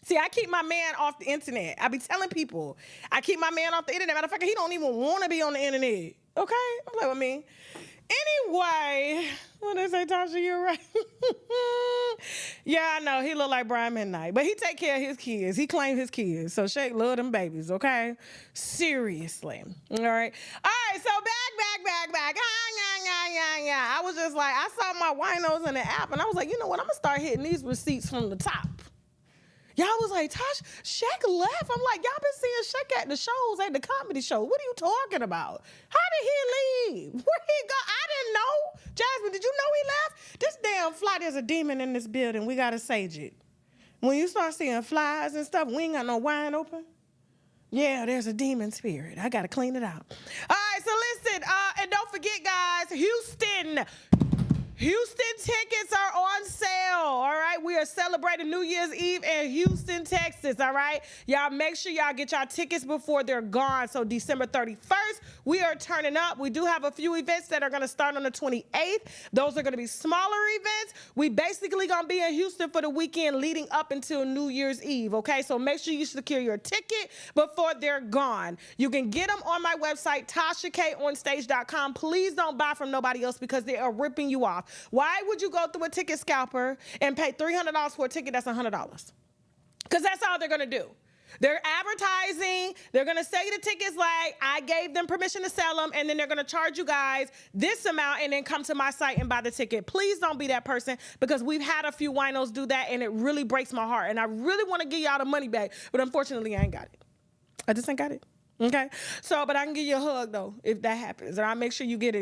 See, I keep my man off the internet. I be telling people, I keep my man off the internet. Matter of fact, he don't even want to be on the internet. Okay? Don't play with me. Anyway, what did they say, Tasha? You're right. Yeah, I know. He look like Brian Midnight. But he take care of his kids. He claimed his kids. So Shaq love them babies, okay? Seriously. All right? All right, so back. I was just like, I saw my winos in the app, and I was like, you know what? I'm going to start hitting these receipts from the top. Y'all was like, Tosh, Shaq left. I'm like, y'all been seeing Shaq at the shows, at the comedy show. What are you talking about? How did he leave? Where'd he go? I didn't know. Jasmine, did you know he left? This damn fly, there's a demon in this building. We got to sage it. When you start seeing flies and stuff, we ain't got no wine open. Yeah, there's a demon spirit. I got to clean it out. All right, so listen, and don't forget, guys, Houston tickets are on sale, all right? We are celebrating New Year's Eve in Houston, Texas, all right? Y'all make sure y'all get y'all tickets before they're gone. So December 31st, we are turning up. We do have a few events that are going to start on the 28th. Those are going to be smaller events. We basically going to be in Houston for the weekend leading up until New Year's Eve, okay? So make sure you secure your ticket before they're gone. You can get them on my website, TashaKOnStage.com. Please don't buy from nobody else because they are ripping you off. Why would you go through a ticket scalper and pay $300 for a ticket that's $100? Because that's all they're going to do. They're advertising. They're going to sell you the tickets like I gave them permission to sell them, and then they're going to charge you guys this amount and then come to my site and buy the ticket. Please don't be that person because we've had a few winos do that, and it really breaks my heart. And I really want to give y'all the money back, but unfortunately, I ain't got it. I just ain't got it. Okay, so but I can give you a hug though if that happens, and I'll make sure you get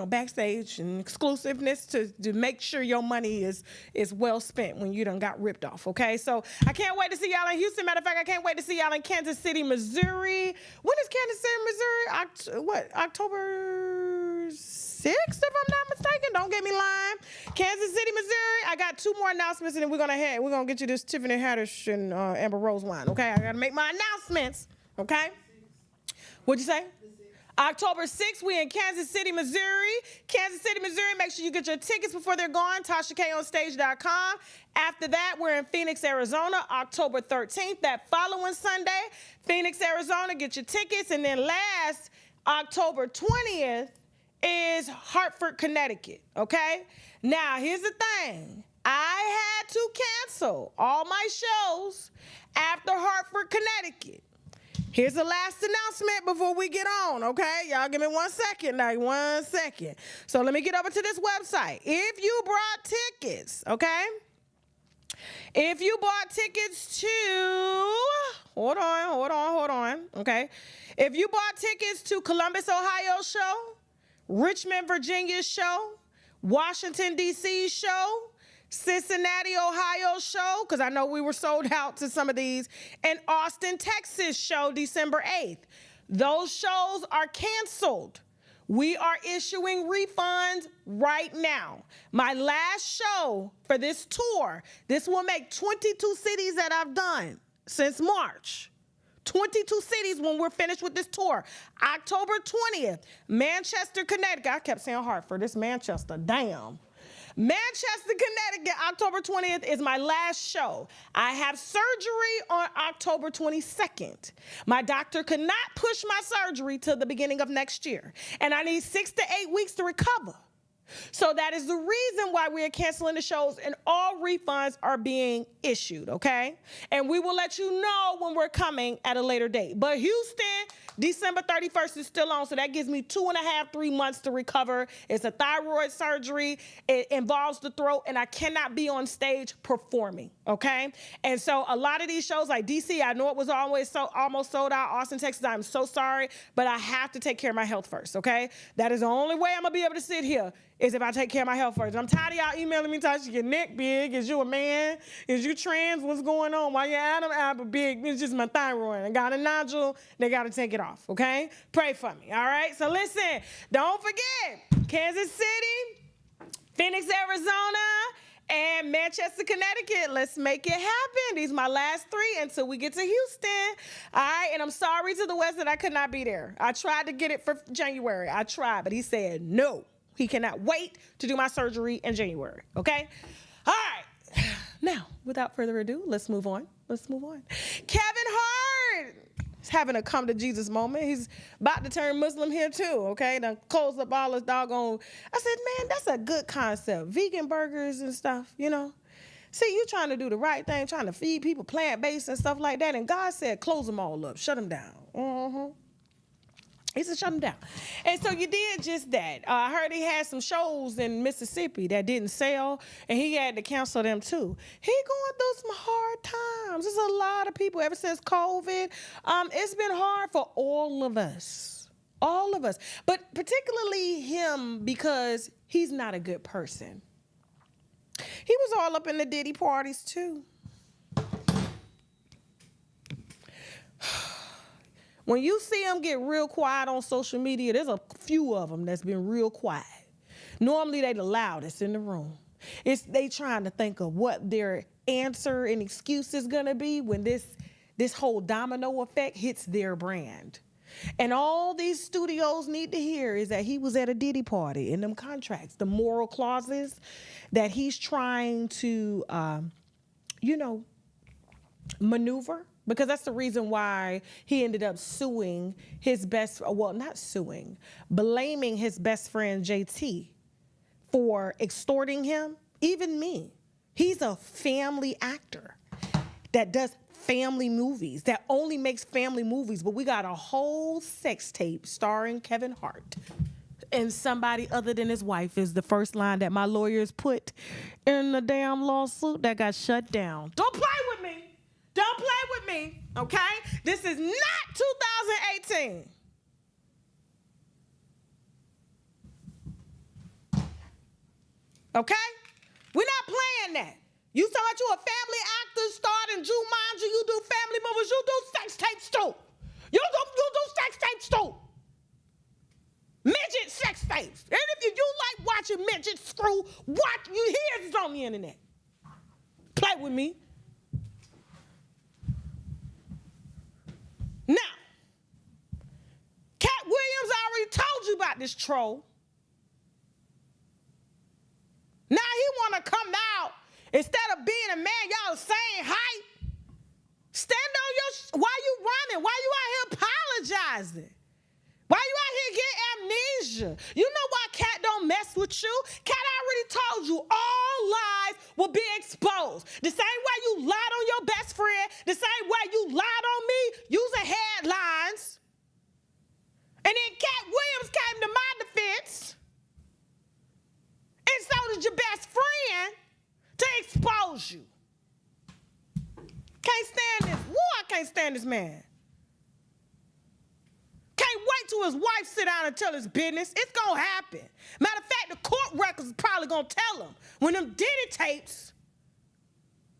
backstage and exclusiveness to make sure your money is well spent when you done got ripped off. Okay, so I can't wait to see y'all in Houston. Matter of fact, I can't wait to see y'all in Kansas City, Missouri. When is Kansas City, Missouri? October 6th, if I'm not mistaken. Don't get me lying. Kansas City, Missouri. I got 2 more announcements, and then we're gonna get you this Tiffany Haddish and Amber Rose wine. Okay, I gotta make my announcements. Okay. What'd you say? October 6th, we in Kansas City, Missouri. Kansas City, Missouri. Make sure you get your tickets before they're gone. TashaKOnStage.com. After that, we're in Phoenix, Arizona, October 13th. That following Sunday, Phoenix, Arizona. Get your tickets. And then last, October 20th, is Hartford, Connecticut. Okay? Now, here's the thing. I had to cancel all my shows after Hartford, Connecticut. Here's the last announcement before we get on, okay? Y'all give me 1 second now, 1 second. So let me get over to this website. If you brought tickets, okay? If you bought tickets to, hold on, okay? If you bought tickets to Columbus, Ohio show, Richmond, Virginia show, Washington, D.C. show, Cincinnati, Ohio show, because I know we were sold out to some of these, and Austin, Texas show December 8th. Those shows are canceled. We are issuing refunds right now. My last show for this tour, this will make 22 cities that I've done since March. 22 cities when we're finished with this tour. October 20th, Manchester, Connecticut. I kept saying Hartford. It's Manchester. Damn. Manchester, Connecticut, October 20th is my last show. I have surgery on October 22nd. My doctor could not push my surgery till the beginning of next year, and I need 6 to 8 weeks to recover. So that is the reason why we are canceling the shows, and all refunds are being issued, okay? And we will let you know when we're coming at a later date. But Houston, December 31st is still on, so that gives me 2.5, 3 months to recover. It's a thyroid surgery. It involves the throat, and I cannot be on stage performing, okay? And so a lot of these shows, like DC, I know it was almost sold out. Austin, Texas, I'm so sorry, but I have to take care of my health first, okay? That is the only way I'm going to be able to sit here is if I take care of my health first. I'm tired of y'all emailing me, Tasha, your neck big. Is you a man? Is you trans? What's going on? Why your Adam apple big? It's just my thyroid. I got a nodule. They got to take it off, okay? Pray for me, all right? So listen, don't forget, Kansas City, Phoenix, Arizona, and Manchester, Connecticut. Let's make it happen. These are my last 3 until we get to Houston. All right, and I'm sorry to the West that I could not be there. I tried to get it for January. I tried, but he said no. He cannot wait to do my surgery in January, okay? All right. Now, without further ado, let's move on. Kevin Hart is having a come to Jesus moment. He's about to turn Muslim here too, okay? Done close up all his doggone. I said, man, that's a good concept. Vegan burgers and stuff, you know? See, you trying to do the right thing, trying to feed people plant-based and stuff like that, and God said, close them all up, shut them down. He said, shut them down. And so you did just that. I heard he had some shows in Mississippi that didn't sell, and he had to cancel them too. He going through some hard times. There's a lot of people ever since COVID. It's been hard for all of us. All of us. But particularly him because he's not a good person. He was all up in the Diddy parties too. When you see them get real quiet on social media, there's a few of them that's been real quiet. Normally, they the loudest in the room. They trying to think of what their answer and excuse is going to be when this whole domino effect hits their brand. And all these studios need to hear is that he was at a Diddy party in them contracts, the moral clauses that he's trying to, maneuver. Because that's the reason why he ended up blaming his best friend JT for extorting him. Even me. He's a family actor that does family movies, that only makes family movies, but we got a whole sex tape starring Kevin Hart. And somebody other than his wife is the first line that my lawyers put in the damn lawsuit that got shut down. Don't play with me. Don't play with me, okay? This is not 2018. Okay? We're not playing that. You talking about you a family actor starting Jumanji, you do family movies, you do sex tapes too. You do sex tapes too. Midget sex tapes. And if you like watching midget screw, watch you hear it's on the internet. Play with me. Now, Cat Williams already told you about this troll. Now he want to come out instead of being a man, y'all the same height. Stand on your. Why you running? Why you out here apologizing? Why you out here getting amnesia? You know why Cat don't mess with you? Cat already told you all lies will be exposed. The same way you lied on your best friend, the same way you lied on me using headlines. And then Cat Williams came to my defense. And so did your best friend to expose you. Can't stand this. Woo, I can't stand this man. Can't wait till his wife sit down and tell his business. It's gonna happen. Matter of fact, the court records is probably gonna tell him when them Diddy tapes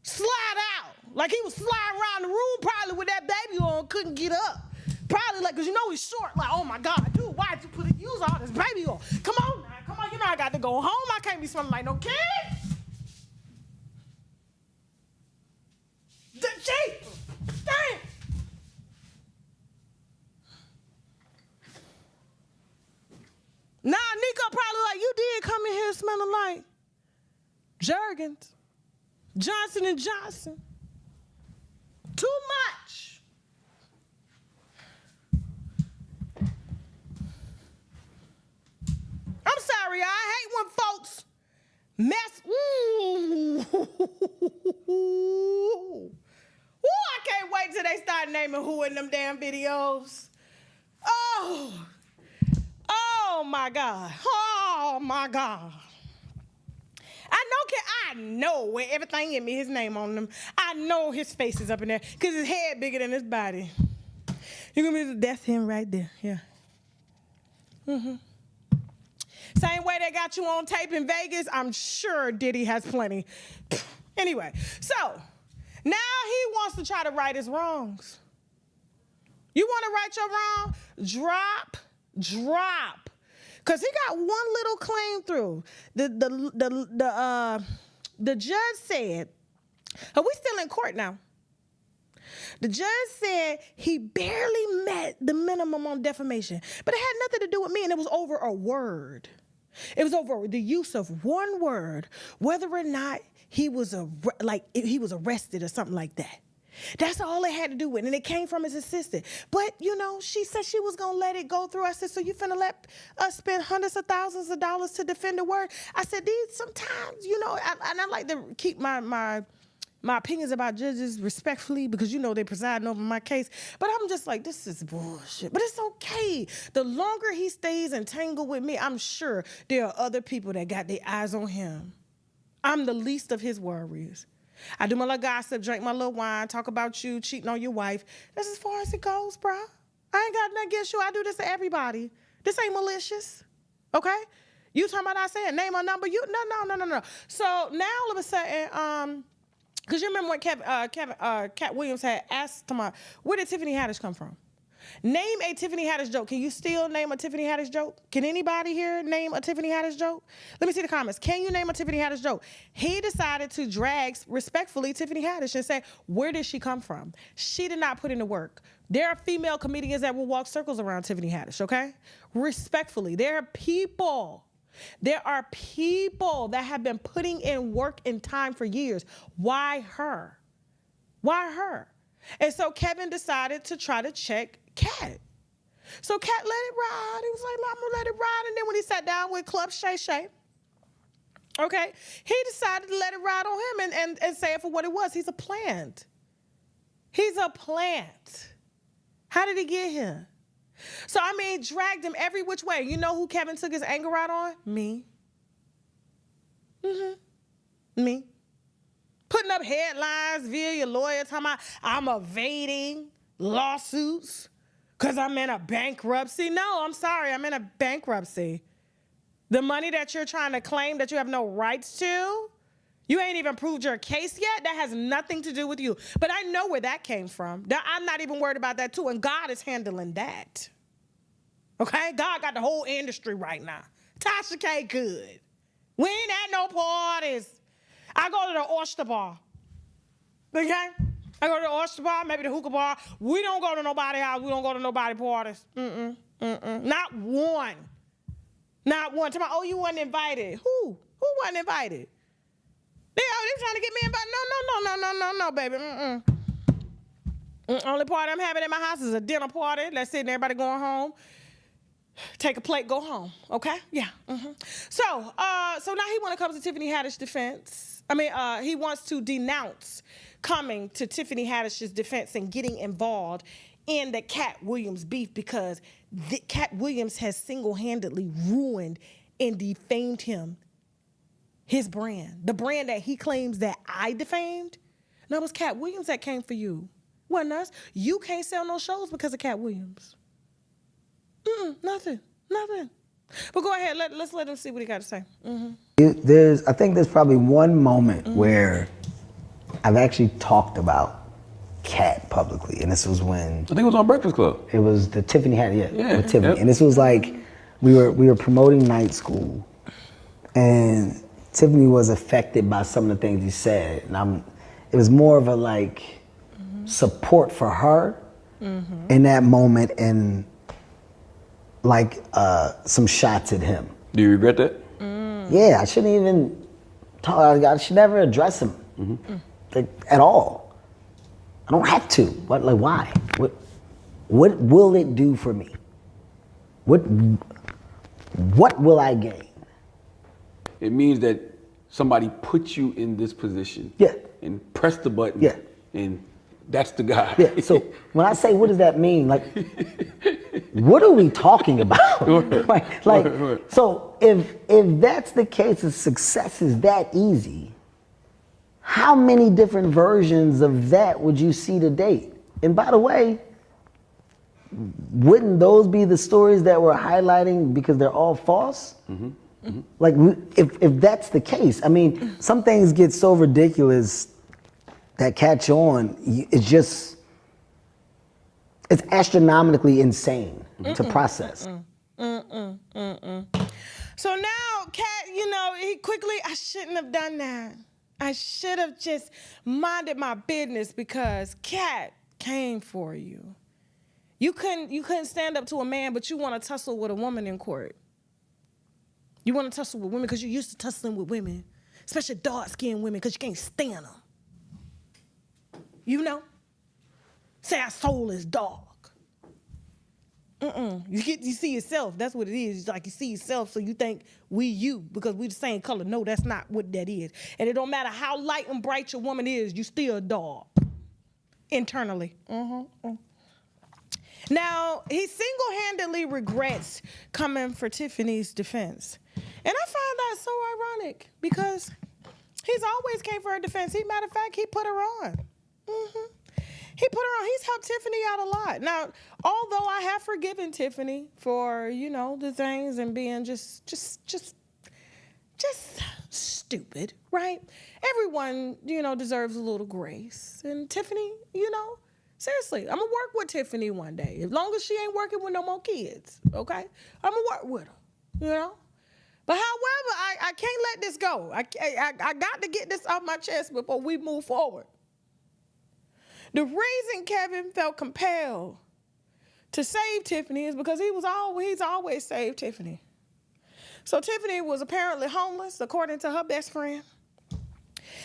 slide out. Like he was sliding around the room probably with that baby on, couldn't get up. Probably like, cause you know he's short, like, oh my God, dude, why'd you use all this baby on? Come on now, come on, you know I got to go home. I can't be smelling like no kid. Jesus, damn. Nah, Nico probably like, you did come in here smelling like Jergens, Johnson & Johnson. Too much. I'm sorry, I hate when folks mess. Ooh. Ooh, I can't wait till they start naming who in them damn videos. Oh my God. Oh my God. I know where everything in me, his name on them. I know his face is up in there because his head bigger than his body. You're going to be, that's him right there. Yeah. Mm-hmm. Same way they got you on tape in Vegas, I'm sure Diddy has plenty. Anyway, so now he wants to try to right his wrongs. You want to right your wrong? Drop. Because he got one little claim through. The judge said, are we still in court now? The judge said he barely met the minimum on defamation, but it had nothing to do with me, and it was over a word. It was over the use of one word, whether or not he was arrested or something like that. That's all it had to do with, and it came from his assistant. But, you know, she said she was going to let it go through. I said, so you finna let us spend hundreds of thousands of dollars to defend a word? I said, these sometimes, you know, and I like to keep my opinions about judges respectfully because, you know, they're presiding over my case. But I'm just like, this is bullshit. But it's okay. The longer he stays entangled with me, I'm sure there are other people that got their eyes on him. I'm the least of his worries. I do my little gossip, drink my little wine, talk about you, cheating on your wife. That's as far as it goes, bro. I ain't got nothing against you. I do this to everybody. This ain't malicious, okay? You talking about I said name a number? No. So now all of a sudden, because you remember when Cat Williams had asked Tamar, where did Tiffany Haddish come from? Name a Tiffany Haddish joke. Can you still name a Tiffany Haddish joke? Can anybody here name a Tiffany Haddish joke? Let me see the comments. Can you name a Tiffany Haddish joke? He decided to drag, respectfully, Tiffany Haddish and say, where did she come from? She did not put in the work. There are female comedians that will walk circles around Tiffany Haddish, okay? Respectfully. There are people that have been putting in work and time for years. Why her? Why her? And so Kevin decided to try to check Cat. So Cat let it ride. He was like, I'm gonna let it ride. And then when he sat down with Club Shay Shay, okay, he decided to let it ride on him and say it for what it was. He's a plant. He's a plant. How did he get here? So, I mean, dragged him every which way. You know who Kevin took his anger out on? Me. Me. Putting up headlines via your lawyer talking about I'm evading. lawsuits because I'm in a bankruptcy. No, I'm sorry, I'm in a bankruptcy. The money that you're trying to claim that you have no rights to, you ain't even proved your case yet. That has nothing to do with you. But I know where that came from. I'm not even worried about that too, and God is handling that. Okay? God got the whole industry right now. Tasha K good. We ain't at no parties. I go to the oyster bar. Okay? I go to the oyster bar, maybe the hookah bar. We don't go to nobody's house. We don't go to nobody's parties. Not one. Not one. Tell me, oh, you wasn't invited. Who? Who wasn't invited? They trying to get me invited. No, baby. Only party I'm having at my house is a dinner party. Let's sit and everybody going home. Take a plate, go home. Okay? Yeah. So now he want to come to Tiffany Haddish's defense. He wants to denounce coming to Tiffany Haddish's defense and getting involved in the Cat Williams beef because Cat Williams has single-handedly ruined and defamed him. His brand, the brand that he claims that I defamed. No, it was Cat Williams that came for you. Wasn't us. You can't sell no shows because of Cat Williams. Nothing. But go ahead, let's let him see what he got to say. I think there's probably one moment where I've actually talked about Cat publicly, and this was when I think it was on Breakfast Club. It was the Tiffany had with Tiffany, Yep. and this was like we were promoting Night School, and Tiffany was affected by some of the things he said, and it was more of a support for her in that moment, and some shots at him. Do you regret that? Yeah, I shouldn't even talk. I should never address him at all. I don't have to. Why? What will it do for me? What will I gain? It means that somebody put you in this position. Yeah. And press the button. Yeah. And that's the guy. Yeah. So when I say what does that mean? What are we talking about? So if that's the case, if success is that easy, how many different versions of that would you see to date? And by the way, wouldn't those be the stories that we're highlighting because they're all false? If that's the case, some things get so ridiculous that catch on. It's astronomically insane to process. So now, Cat, he quickly, I shouldn't have done that. I should have just minded my business because Cat came for you. You couldn't stand up to a man, but you want to tussle with a woman in court. You want to tussle with women because you're used to tussling with women, especially dark-skinned women, because you can't stand them. Say our soul is dark. You see yourself. That's what it is. It's like you see yourself, so you think we you because we the same color. No, that's not what that is. And it don't matter how light and bright your woman is, you still dark internally. Now, he single-handedly regrets coming for Tiffany's defense. And I find that so ironic because he's always came for her defense. Matter of fact, he put her on. He put her on. He's helped Tiffany out a lot. Now, although I have forgiven Tiffany for, the things and being just stupid, right? Everyone, deserves a little grace. And Tiffany, seriously, I'm going to work with Tiffany one day. As long as she ain't working with no more kids, okay? I'm going to work with her, But however, I can't let this go. I got to get this off my chest before we move forward. The reason Kevin felt compelled to save Tiffany is because he's always saved Tiffany. So Tiffany was apparently homeless, according to her best friend.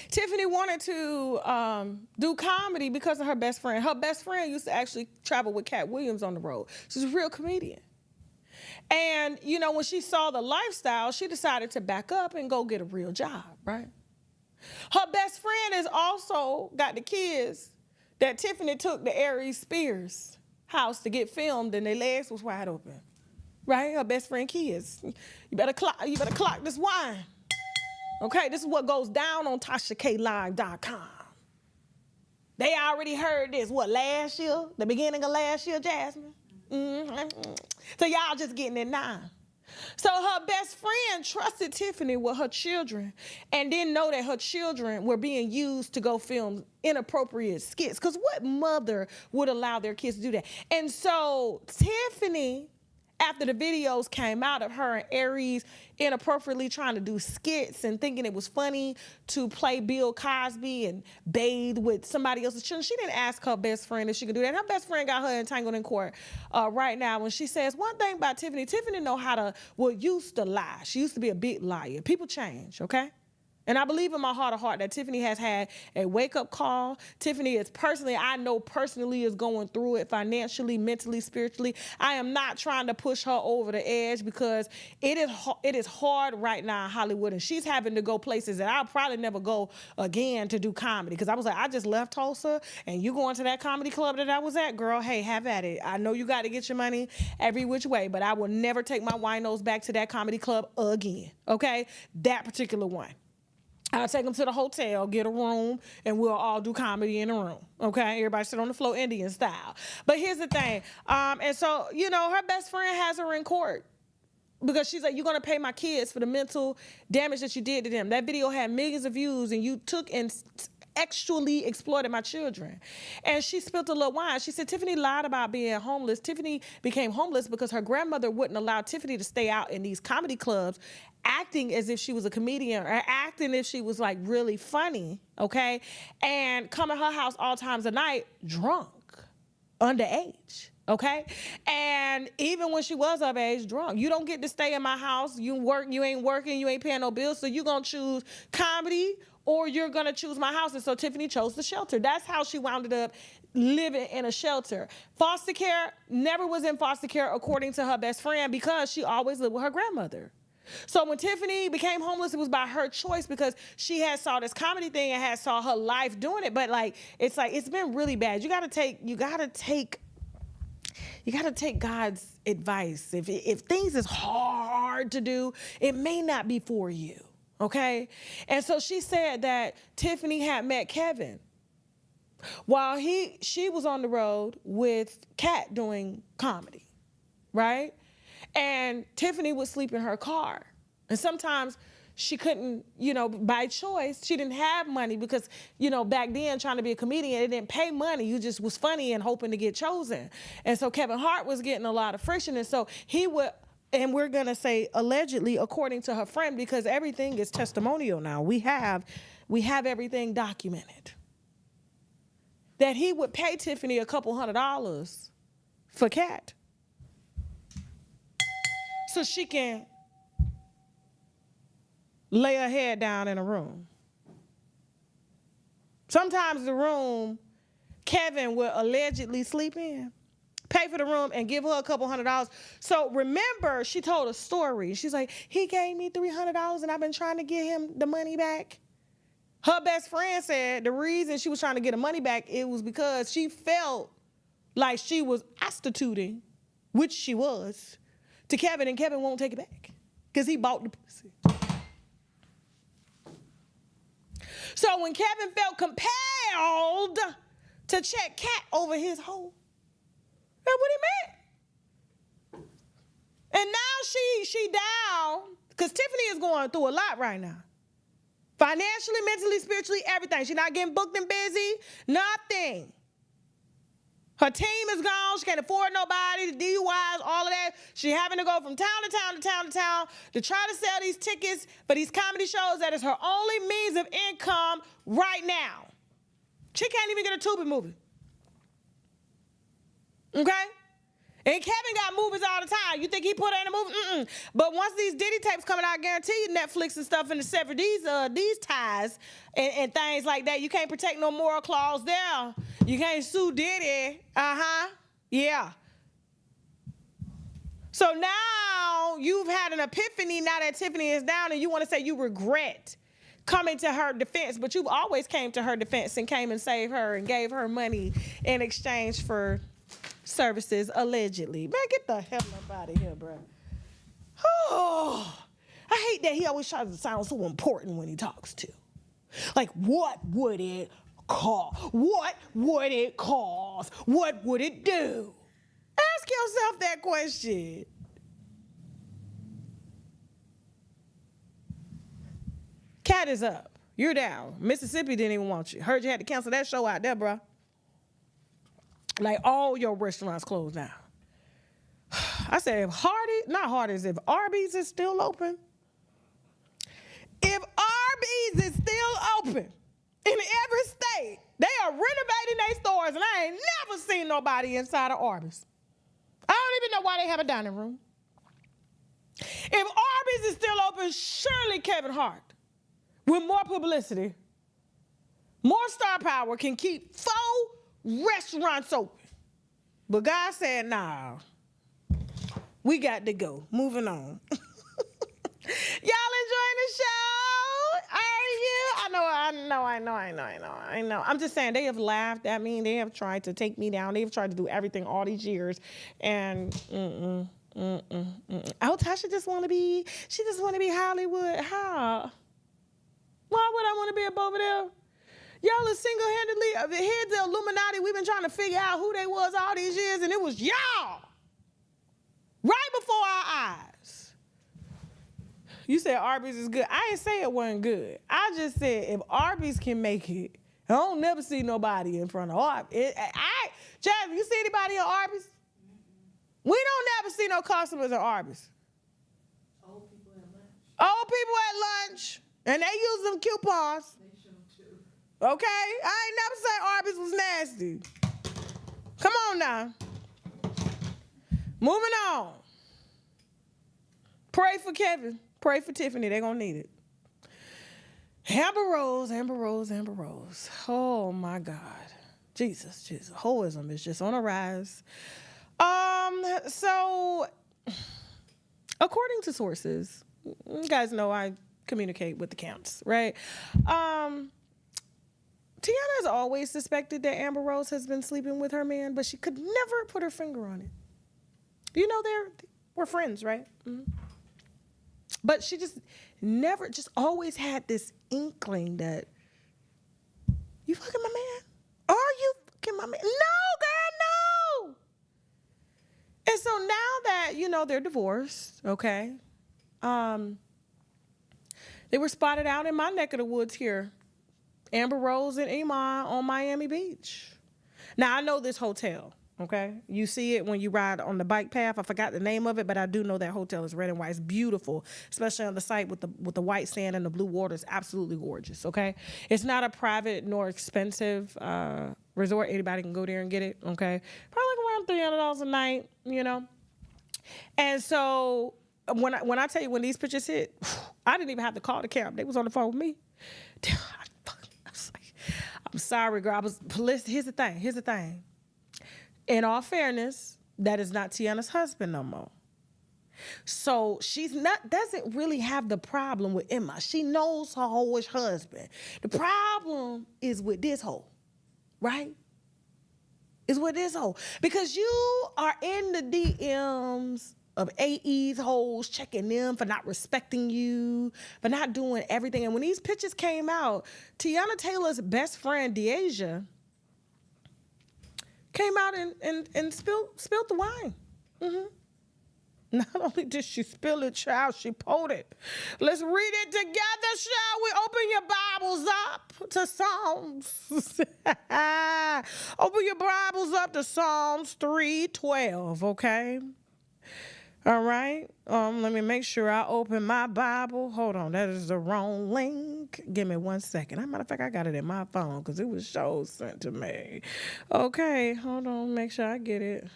Tiffany wanted to do comedy because of her best friend. Her best friend used to actually travel with Cat Williams on the road. She's a real comedian. And, when she saw the lifestyle, she decided to back up and go get a real job, right? Her best friend has also got the kids that Tiffany took to Aries Spears' house to get filmed and their legs was wide open, right? Her best friend kids. You better clock this wine. Okay, this is what goes down on TashaKLive.com. They already heard this, last year? The beginning of last year, Jasmine? Mm-hmm. So y'all just getting it now. So her best friend trusted Tiffany with her children and didn't know that her children were being used to go film inappropriate skits. Because what mother would allow their kids to do that? And so Tiffany, after the videos came out of her and Aries inappropriately trying to do skits and thinking it was funny to play Bill Cosby and bathe with somebody else's children, she didn't ask her best friend if she could do that. Her best friend got her entangled in court right now when she says one thing about Tiffany know how to, used to lie. She used to be a big liar. People change, okay? And I believe in my heart of heart that Tiffany has had a wake-up call. Tiffany is I know personally is going through it financially, mentally, spiritually. I am not trying to push her over the edge because it is hard right now in Hollywood, and she's having to go places that I'll probably never go again to do comedy. Because I was like, I just left Tulsa, and you going to that comedy club that I was at, girl, hey, have at it. I know you got to get your money every which way, but I will never take my winos back to that comedy club again, okay? That particular one. I'll take them to the hotel, get a room, and we'll all do comedy in a room, okay? Everybody sit on the floor Indian style. But here's the thing. And so, her best friend has her in court because she's like, you're going to pay my kids for the mental damage that you did to them. That video had millions of views, and you took and sexually exploited my children. And she spilled a little wine. She said Tiffany lied about being homeless. Tiffany became homeless because her grandmother wouldn't allow Tiffany to stay out in these comedy clubs acting as if she was a comedian or acting if she was like really funny, okay? And come to her house all times of night drunk, underage. Okay? And even when she was of age, drunk. You don't get to stay in my house. You ain't working, you ain't paying no bills, so you're gonna choose comedy or you're gonna choose my house. And so Tiffany chose the shelter. That's how she wound up living in a shelter. Foster care, never was in foster care according to her best friend because she always lived with her grandmother. So when Tiffany became homeless, it was by her choice because she had saw this comedy thing and had saw her life doing it. But it's been really bad. You gotta take God's advice. If things is hard to do, it may not be for you, okay? And so she said that Tiffany had met Kevin while she was on the road with Kat doing comedy, right? And Tiffany would sleep in her car. And sometimes she couldn't, by choice, she didn't have money because, back then trying to be a comedian, it didn't pay money. You just was funny and hoping to get chosen. And so Kevin Hart was getting a lot of friction. And so he would, and we're going to say allegedly, according to her friend, because everything is testimonial now. We have everything documented. That he would pay Tiffany a couple $100s for Kat. So she can lay her head down in a room. Sometimes the room Kevin will allegedly sleep in, pay for the room and give her a couple $100s. So remember, she told a story. She's like, he gave me $300 and I've been trying to get him the money back. Her best friend said the reason she was trying to get the money back, it was because she felt like she was prostituting, which she was, to Kevin, and Kevin won't take it back because he bought the pussy. So when Kevin felt compelled to check Kat over his hole, that's what he meant. And now she down because Tiffany is going through a lot right now. Financially, mentally, spiritually, everything. She's not getting booked and busy, nothing. Her team is gone. She can't afford nobody, the DUIs, all of that. She's having to go from town to town to town to town to try to sell these tickets for these comedy shows. That is her only means of income right now. She can't even get a Tubi movie. Okay? And Kevin got movies all the time. You think he put her in a movie? Mm-mm. But once these Diddy tapes coming out, I guarantee you Netflix and stuff and to sever these ties and things like that. You can't protect no moral clause there. You can't sue Diddy. Yeah. So now you've had an epiphany now that Tiffany is down and you want to say you regret coming to her defense, but you've always came to her defense and came and saved her and gave her money in exchange for services, allegedly. Man, get the hell up out of here, bro. Oh, I hate that he always tries to sound so important when he talks to. Like, what would it What would it cost? What would it do? Ask yourself that question. Cat is up. You're down. Mississippi didn't even want you. Heard you had to cancel that show out there, bro. Like all your restaurants closed down. I said, if Arby's is still open, if Arby's is still open in every state, they are renovating their stores, and I ain't never seen nobody inside of Arby's. I don't even know why they have a dining room. If Arby's is still open, surely Kevin Hart, with more publicity, more star power, can keep 4 restaurants open. But God said, nah, we got to go. Moving on. Y'all enjoying the show? Are you? I know. I'm just saying, they have laughed at me. They have tried to take me down. They've tried to do everything all these years. And, Oh, Tasha just want to be Hollywood. How? Why would I want to be up over there? Y'all are single-handedly heads of Illuminati. We've been trying to figure out who they was all these years, and it was y'all. Right before our eyes. You said Arby's is good. I didn't say it wasn't good. I just said if Arby's can make it, I don't never see nobody in front of Arby's. Jeff, you see anybody at Arby's? We don't never see no customers at Arby's. Old people at lunch. And they use them coupons. They show too. Okay? I ain't never said Arby's was nasty. Come on now. Moving on. Pray for Kevin. Pray for Tiffany. They're going to need it. Amber Rose. Oh, my God. Jesus. Hoism is just on a rise. So, according to sources, you guys know I communicate with the counts, right? Tiana has always suspected that Amber Rose has been sleeping with her man, but she could never put her finger on it. You know, we're friends, right? Mm-hmm. But she just always had this inkling that, you fucking my man? Are you fucking my man? No, girl, no! And so now that, they're divorced, okay? They were spotted out in my neck of the woods here. Amber Rose and Iman on Miami Beach. Now, I know this hotel, okay? You see it when you ride on the bike path. I forgot the name of it, but I do know that hotel is red and white. It's beautiful, especially on the site with the white sand and the blue water. It's absolutely gorgeous, okay? It's not a private nor expensive resort. Anybody can go there and get it, okay? Probably like around $300 a night, And so when I tell you, when these pictures hit, I didn't even have to call the cab. They was on the phone with me. I was like, I'm sorry, girl. Here's the thing. In all fairness, that is not Tiana's husband no more. So doesn't really have the problem with Emma. She knows her hoish husband. The problem is with this hoe, right? Is with this hoe. Because you are in the DMs of AE's hoes, checking them for not respecting you, for not doing everything. And when these pictures came out, Tiana Taylor's best friend, Deasia, came out and spilled the wine. Mm-hmm. Not only did she spill it, child, she poured it. Let's read it together, shall we? Open your Bibles up to Psalms. Open your Bibles up to Psalms 3:12, okay? All right. Let me make sure I open my Bible. Hold on, that is the wrong link. Give me 1 second. As a matter of fact, I got it in my phone because it was sent to me. Okay, hold on, make sure I get it.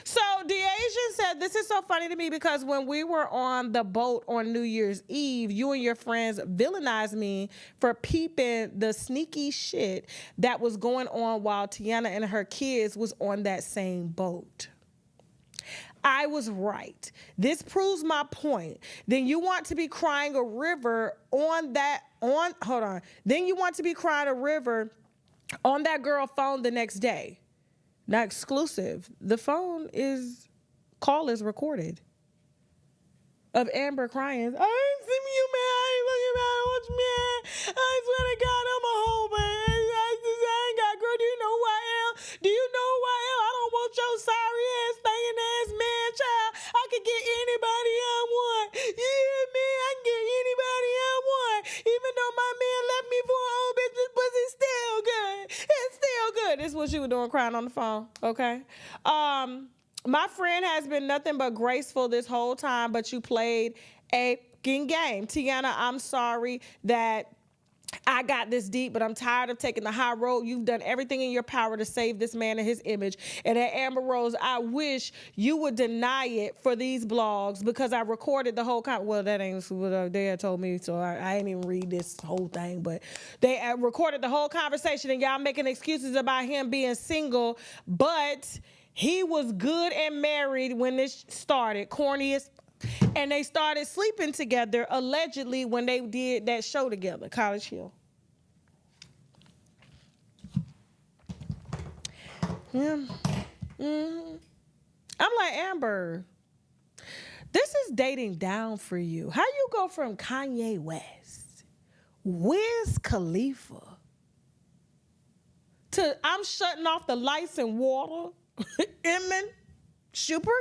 So Deasia said, this is so funny to me because when we were on the boat on New Year's Eve, you and your friends villainized me for peeping the sneaky shit that was going on while Tiana and her kids was on that same boat. I was right. This proves my point. Then you want to be crying a river Then you want to be crying a river on that girl phone the next day. Not exclusive. The call is recorded. Of Amber crying, I ain't seen you, man. I ain't looking at what you, man. I swear to God, I'm a hoe, man. this what you were doing, crying on the phone, okay? My friend has been nothing but graceful this whole time, but you played a game. Tiana, I'm sorry that I got this deep, but I'm tired of taking the high road. You've done everything in your power to save this man and his image. And at Amber Rose, I wish you would deny it for these blogs because I recorded the whole well, that ain't what they had told me, so I ain't even read this whole thing, but they recorded the whole conversation and y'all making excuses about him being single, but he was good and married when this started, corny as and they started sleeping together, allegedly, when they did that show together, College Hill. Yeah. Mm-hmm. I'm like, Amber, this is dating down for you. How you go from Kanye West, Wiz Khalifa, to I'm shutting off the lights and water, Emin Schubert?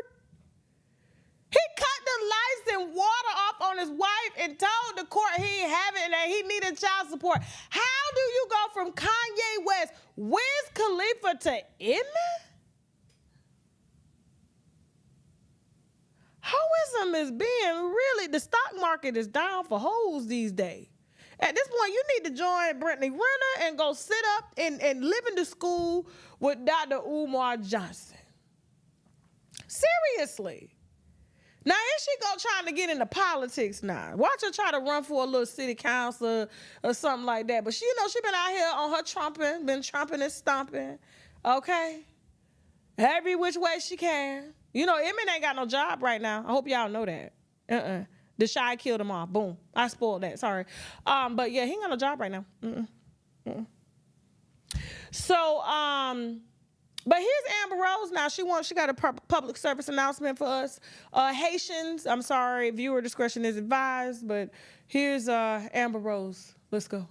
He cut the lights and water off on his wife and told the court he ain't having it and that he needed child support. How do you go from Kanye West, Wiz Khalifa to Emma? Hoism is being really, the stock market is down for hoes these days. At this point, you need to join Britney Renner and go sit up and live in the school with Dr. Umar Johnson. Seriously. Now, is she trying to get into politics now? Watch her try to run for a little city council or something like that. But she been out here on her trumping, been trumping and stomping, okay? Every which way she can. Emin ain't got no job right now. I hope y'all know that. The Shy killed him off. Boom. I spoiled that. Sorry. But yeah, he ain't got no job right now. So, but here's Amber Rose now. She got a public service announcement for us. Haitians, I'm sorry, viewer discretion is advised, but here's Amber Rose. Let's go.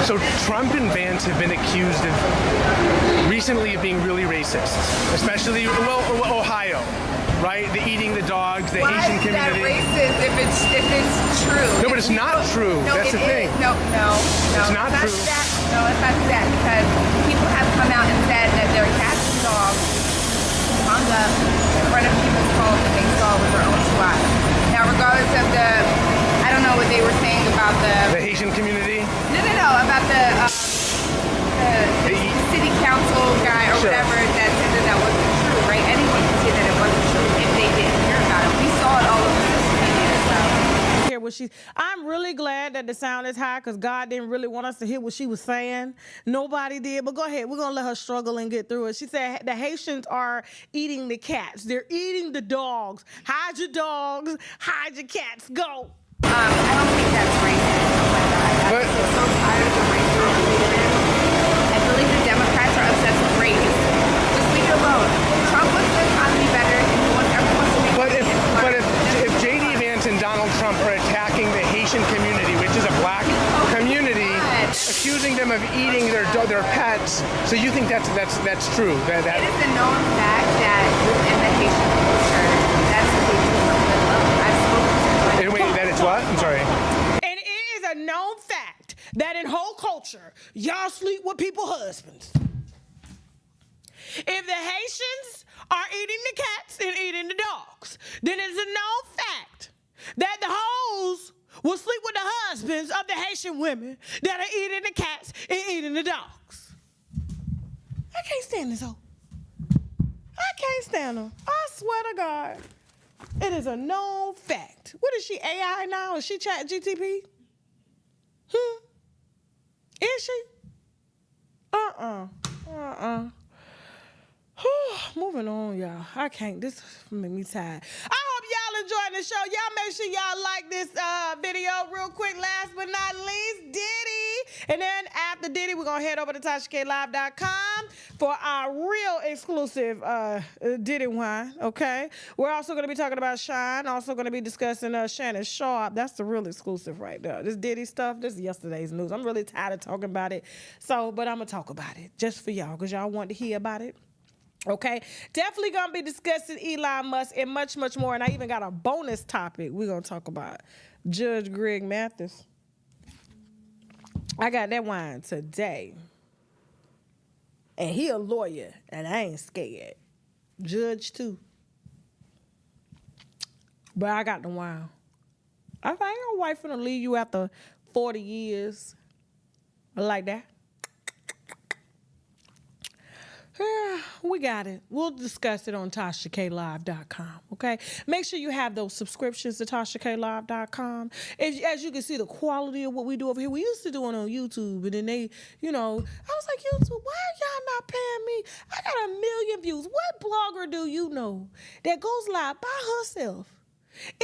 So Trump and Vance have been accused of recently of being really racist, especially, Ohio, right? The eating the dogs, the Asian community. Why is that racist if it's true? No, but it's not true. No, that's the thing. No. It's not true. No, it's not that because people have come out and said that their cats and dogs hung up in front of people's homes and they saw with their own SWAT. Now, regardless of I don't know what they were saying about the Haitian community? No, about the city council guy or whatever that said that wasn't true, right? Anyone can say that it wasn't true if they didn't hear about it. We saw it all over social media as well. Hear what I'm really glad that the sound is high because God didn't really want us to hear what she was saying. Nobody did, but go ahead. We're going to let her struggle and get through it. She said the Haitians are eating the cats. They're eating the dogs. Hide your dogs. Hide your cats. Go. I don't think that's racist. Oh my God. I'm so tired of the racism. I believe the Democrats are obsessed with race. Just leave it alone. Trump wants the economy better. Everyone wants to make But if J.D. Vance and Donald Trump are attacking the Haitian community, which is a black community, accusing them of eating their pets, so you think that's true? That it is a known fact that within the Haitian culture, that's the Haitian culture. I've spoken to them. Wait, that it's what? I'm sorry. And it is a known fact that in whole culture, y'all sleep with people's husbands. If the Haitians are eating the cats and eating the dogs, then it's a known fact that the hoes will sleep with the husbands of the Haitian women that are eating the cats and eating the dogs. I can't stand this hoe. I can't stand her. I swear to God. It is a known fact. What is she, AI now? Is she Chat GTP? Is she? Moving on, y'all. I can't. This make me tired. I hope y'all enjoying the show. Y'all make sure y'all like this video real quick. Last but not least, Diddy. And then after Diddy, we're going to head over to TashaKLive.com for our real exclusive Diddy wine, okay? We're also going to be talking about Shine. Also going to be discussing Shannon Sharp. That's the real exclusive right there. This Diddy stuff, this is yesterday's news. I'm really tired of talking about it. But I'm going to talk about it just for y'all because y'all want to hear about it. Okay, definitely gonna be discussing Elon Musk and much, much more. And I even got a bonus topic we're gonna talk about. Judge Greg Mathis. I got that wine today. And he a lawyer, and I ain't scared. Judge too. But I got the wow. I ain't no wife finna leave you after 40 years like that. Yeah, we got it. We'll discuss it on TashaKLive.com, okay? Make sure you have those subscriptions to TashaKLive.com. As you can see, the quality of what we do over here. We used to do it on YouTube, and then they, I was like, YouTube, why are y'all not paying me? I got 1 million views. What blogger do you know that goes live by herself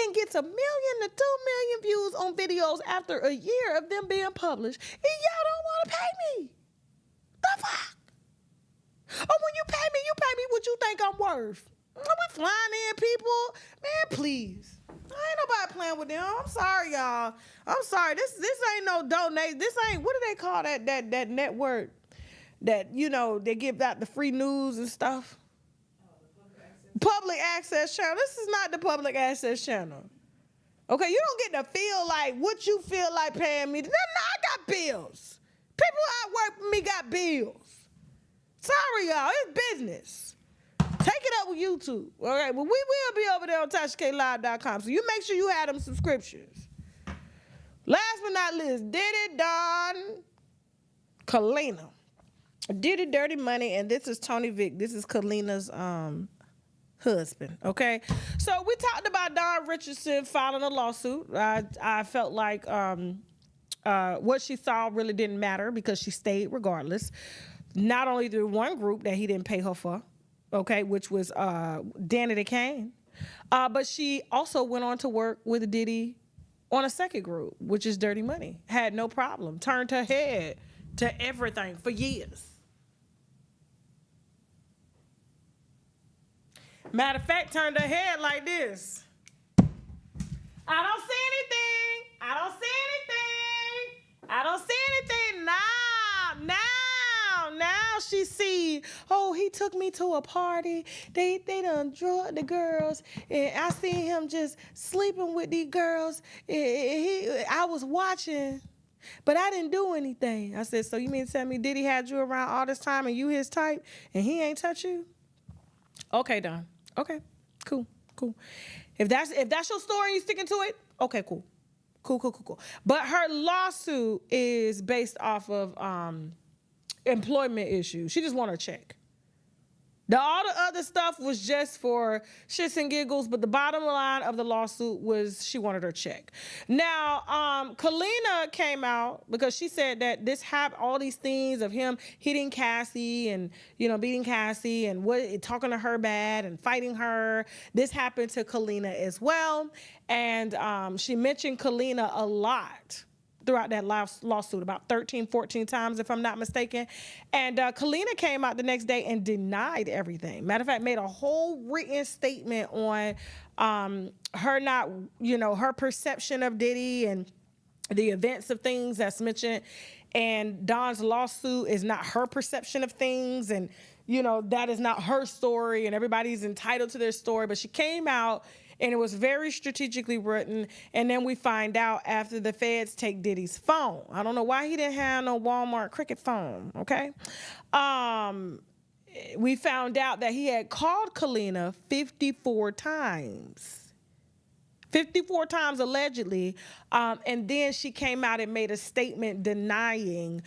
and gets 1 million to 2 million views on videos after a year of them being published, and y'all don't want to pay me? The fuck? Oh, when you pay me what you think I'm worth. We flying in people. Man, please. I ain't nobody playing with them. I'm sorry, y'all. I'm sorry. This ain't no donate. This ain't, what do they call that network that, they give out the free news and stuff? Public access channel. This is not the public access channel. Okay, you don't get to feel like what you feel like paying me. No, I got bills. People that work for me got bills. Sorry, y'all. It's business. Take it up with YouTube. All right. Well, we will be over there on TashaKLive.com. So you make sure you have them subscriptions. Last but not least, Diddy, Don, Kalenna. Diddy, Dirty Money, and this is Tony Vick. This is Kalenna's husband. Okay. So we talked about Don Richardson filing a lawsuit. I felt like what she saw really didn't matter because she stayed regardless. Not only the one group that he didn't pay her for, okay, which was Danny the Kane, but she also went on to work with Diddy on a second group, which is Dirty Money. Had no problem. Turned her head to everything for years. Matter of fact, turned her head like this. I don't see anything. I don't see anything. I don't see anything. Now she see, oh, he took me to a party. They done drugged the girls. And I seen him just sleeping with these girls. I was watching, but I didn't do anything. I said, so you mean to tell me Diddy had you around all this time and you his type and he ain't touch you? Okay, Don. Okay, cool. If that's your story and you sticking to it, okay, cool. But her lawsuit is based off of employment issues. She just want her check. All the other stuff was just for shits and giggles, but the bottom line of the lawsuit was she wanted her check. Now, Kalenna came out because she said that this happened, all these things of him hitting Cassie and, beating Cassie and talking to her bad and fighting her. This happened to Kalenna as well. And she mentioned Kalenna a lot throughout that lawsuit, about 13, 14 times, if I'm not mistaken. And Kalenna came out the next day and denied everything. Matter of fact, made a whole written statement on her not, her perception of Diddy and the events of things that's mentioned. And Don's lawsuit is not her perception of things. And, that is not her story. And everybody's entitled to their story. But she came out and it was very strategically written. And then we find out after the feds take Diddy's phone. I don't know why he didn't have no Walmart Cricket phone, okay? We found out that he had called Kalenna 54 times. 54 times allegedly. And then she came out and made a statement denying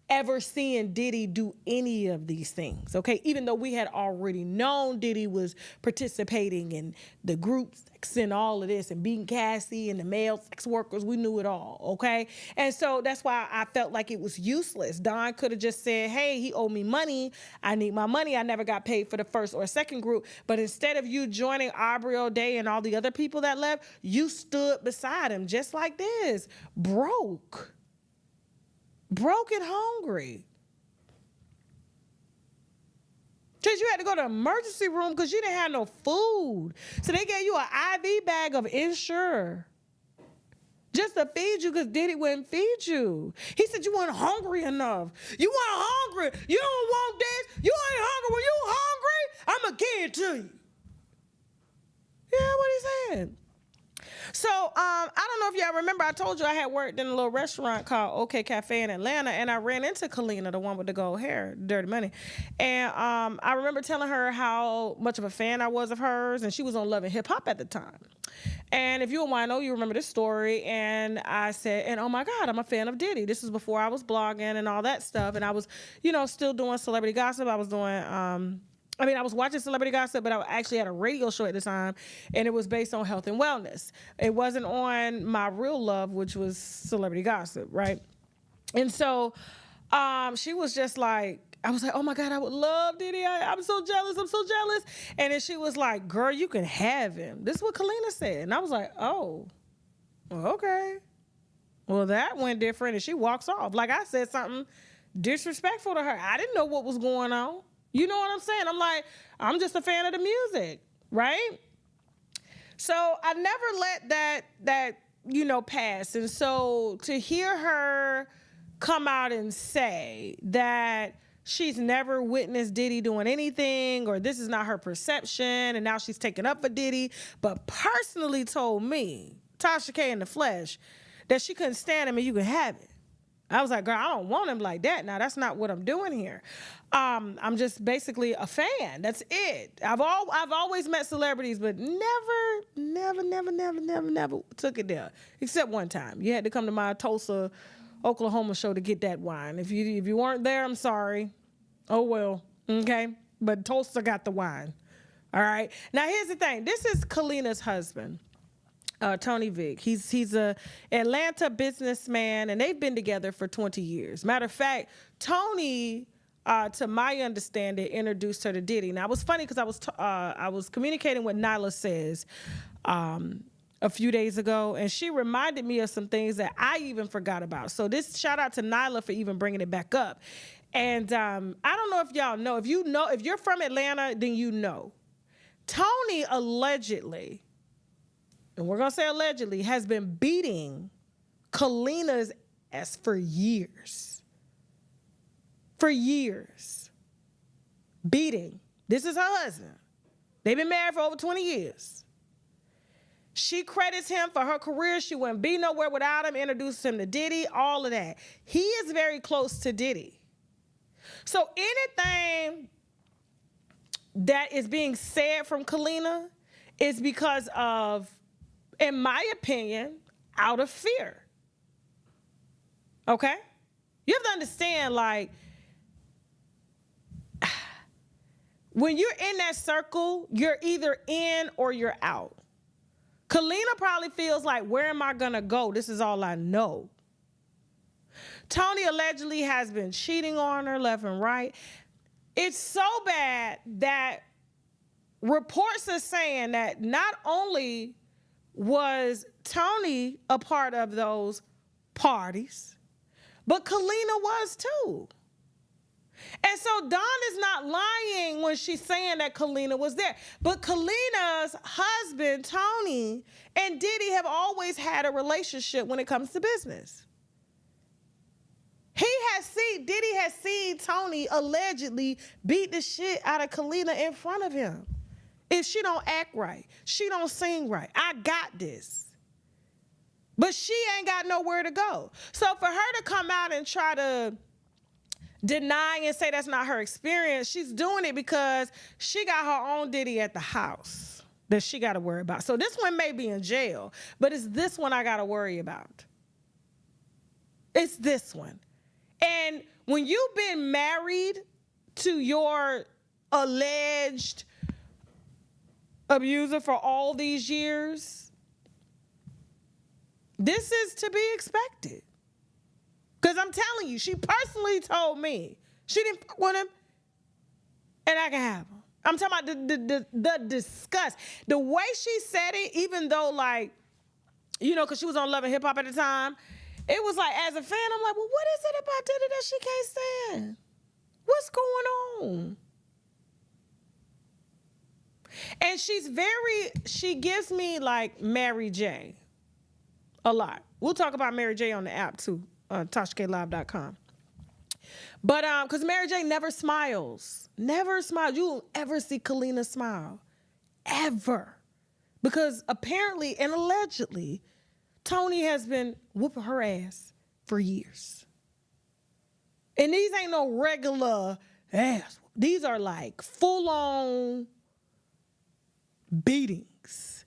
ever seeing Diddy do any of these things, okay? Even though we had already known Diddy was participating in the group sex and all of this and beating Cassie and the male sex workers, we knew it all, okay? And so that's why I felt like it was useless. Don could have just said, hey, he owed me money. I need my money. I never got paid for the first or second group. But instead of you joining Aubrey O'Day and all the other people that left, you stood beside him just like this, broke and hungry. Because you had to go to the emergency room because you didn't have no food. So they gave you an IV bag of Ensure just to feed you because Diddy wouldn't feed you. He said you weren't hungry enough. You weren't hungry. You don't want this. You ain't hungry. When you hungry, I'm going to give it to you. Yeah, what he said. So I don't know if y'all remember, I told you I had worked in a little restaurant called OK Cafe in Atlanta, and I ran into Kalenna, the one with the gold hair, Dirty Money. And I remember telling her how much of a fan I was of hers, and she was on Love and Hip Hop at the time. And if you're a wino, you remember this story. And I said, and oh my God, I'm a fan of Diddy. This was before I was blogging and all that stuff. And I was, still doing celebrity gossip. I was doing, I was watching celebrity gossip, but I actually had a radio show at the time, and it was based on health and wellness. It wasn't on my real love, which was celebrity gossip, right? And so she was just like, I was like, oh my God, I would love Diddy. I'm so jealous. I'm so jealous. And then she was like, girl, you can have him. This is what Kalenna said. And I was like, oh, okay. Well, that went different. And she walks off. Like I said something disrespectful to her. I didn't know what was going on. You know what I'm saying? I'm like, I'm just a fan of the music, right? So I never let that pass. And so to hear her come out and say that she's never witnessed Diddy doing anything, or this is not her perception, and now she's taking up for Diddy, but personally told me, Tasha K in the flesh, that she couldn't stand him and you can have it. I was like, girl, I don't want him like that. Now, that's not what I'm doing here. I'm just basically a fan. That's it. I've always met celebrities, but never took it there. Except one time. You had to come to my Tulsa, Oklahoma show to get that wine. If you weren't there, I'm sorry. Oh, well. Okay? But Tulsa got the wine. All right? Now, here's the thing. This is Kalenna's husband. Tony Vick. He's a Atlanta businessman, and they've been together for 20 years. Matter of fact, Tony, to my understanding, introduced her to Diddy. Now, it was funny because I was communicating with Nyla Says a few days ago, and she reminded me of some things that I even forgot about. So this shout out to Nyla for even bringing it back up. And I don't know if y'all know. If you're from Atlanta, then you know. Tony allegedly, and we're going to say allegedly, has been beating Kalenna's ass for years. For years. Beating. This is her husband. They've been married for over 20 years. She credits him for her career. She wouldn't be nowhere without him, introduced him to Diddy, all of that. He is very close to Diddy. So anything that is being said from Kalenna is because of, in my opinion, out of fear. Okay? You have to understand, like, when you're in that circle, you're either in or you're out. Kalenna probably feels like, where am I gonna go? This is all I know. Tony allegedly has been cheating on her left and right. It's so bad that reports are saying that not only was Tony a part of those parties, but Kalenna was too. And so Dawn is not lying when she's saying that Kalenna was there. But Kalenna's husband, Tony, and Diddy have always had a relationship when it comes to business. Diddy has seen Tony allegedly beat the shit out of Kalenna in front of him. If she don't act right, she don't sing right, I got this. But she ain't got nowhere to go. So for her to come out and try to deny and say that's not her experience, she's doing it because she got her own Diddy at the house that she got to worry about. So this one may be in jail, but it's this one I got to worry about. It's this one. And when you've been married to your alleged abuser for all these years, this is to be expected. Because I'm telling you, she personally told me she didn't fuck with him and I can have him. I'm talking about the disgust. The way she said it, even though, like, because she was on Love and Hip Hop at the time, it was like, as a fan, I'm like, well, what is it about Diddy that she can't stand? What's going on? And she gives me like Mary J a lot. We'll talk about Mary J on the app too, TashaKLive.com. But because Mary J never smiles. Never smiles. You won't ever see Kalenna smile. Ever. Because apparently and allegedly, Tony has been whooping her ass for years. And these ain't no regular ass. These are like full-on beatings.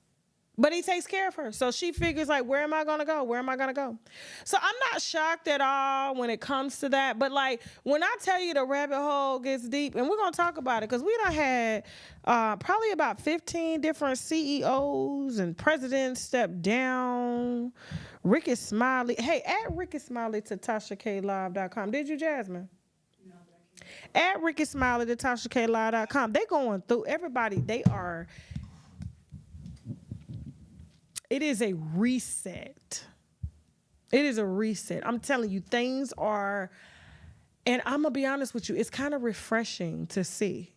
But he takes care of her. So she figures like, where am I going to go? Where am I going to go? So I'm not shocked at all when it comes to that. But like, when I tell you the rabbit hole gets deep, and we're going to talk about it, because we done had probably about 15 different CEOs and presidents step down. Ricky Smiley. Hey, add Ricky Smiley to TashaKLive.com. Did you, Jasmine? No, but I can't. Add Ricky Smiley to TashaKLive.com. They going through everybody. They are... It is a reset. It is a reset. I'm telling you, things are, and I'm gonna be honest with you, it's kind of refreshing to see.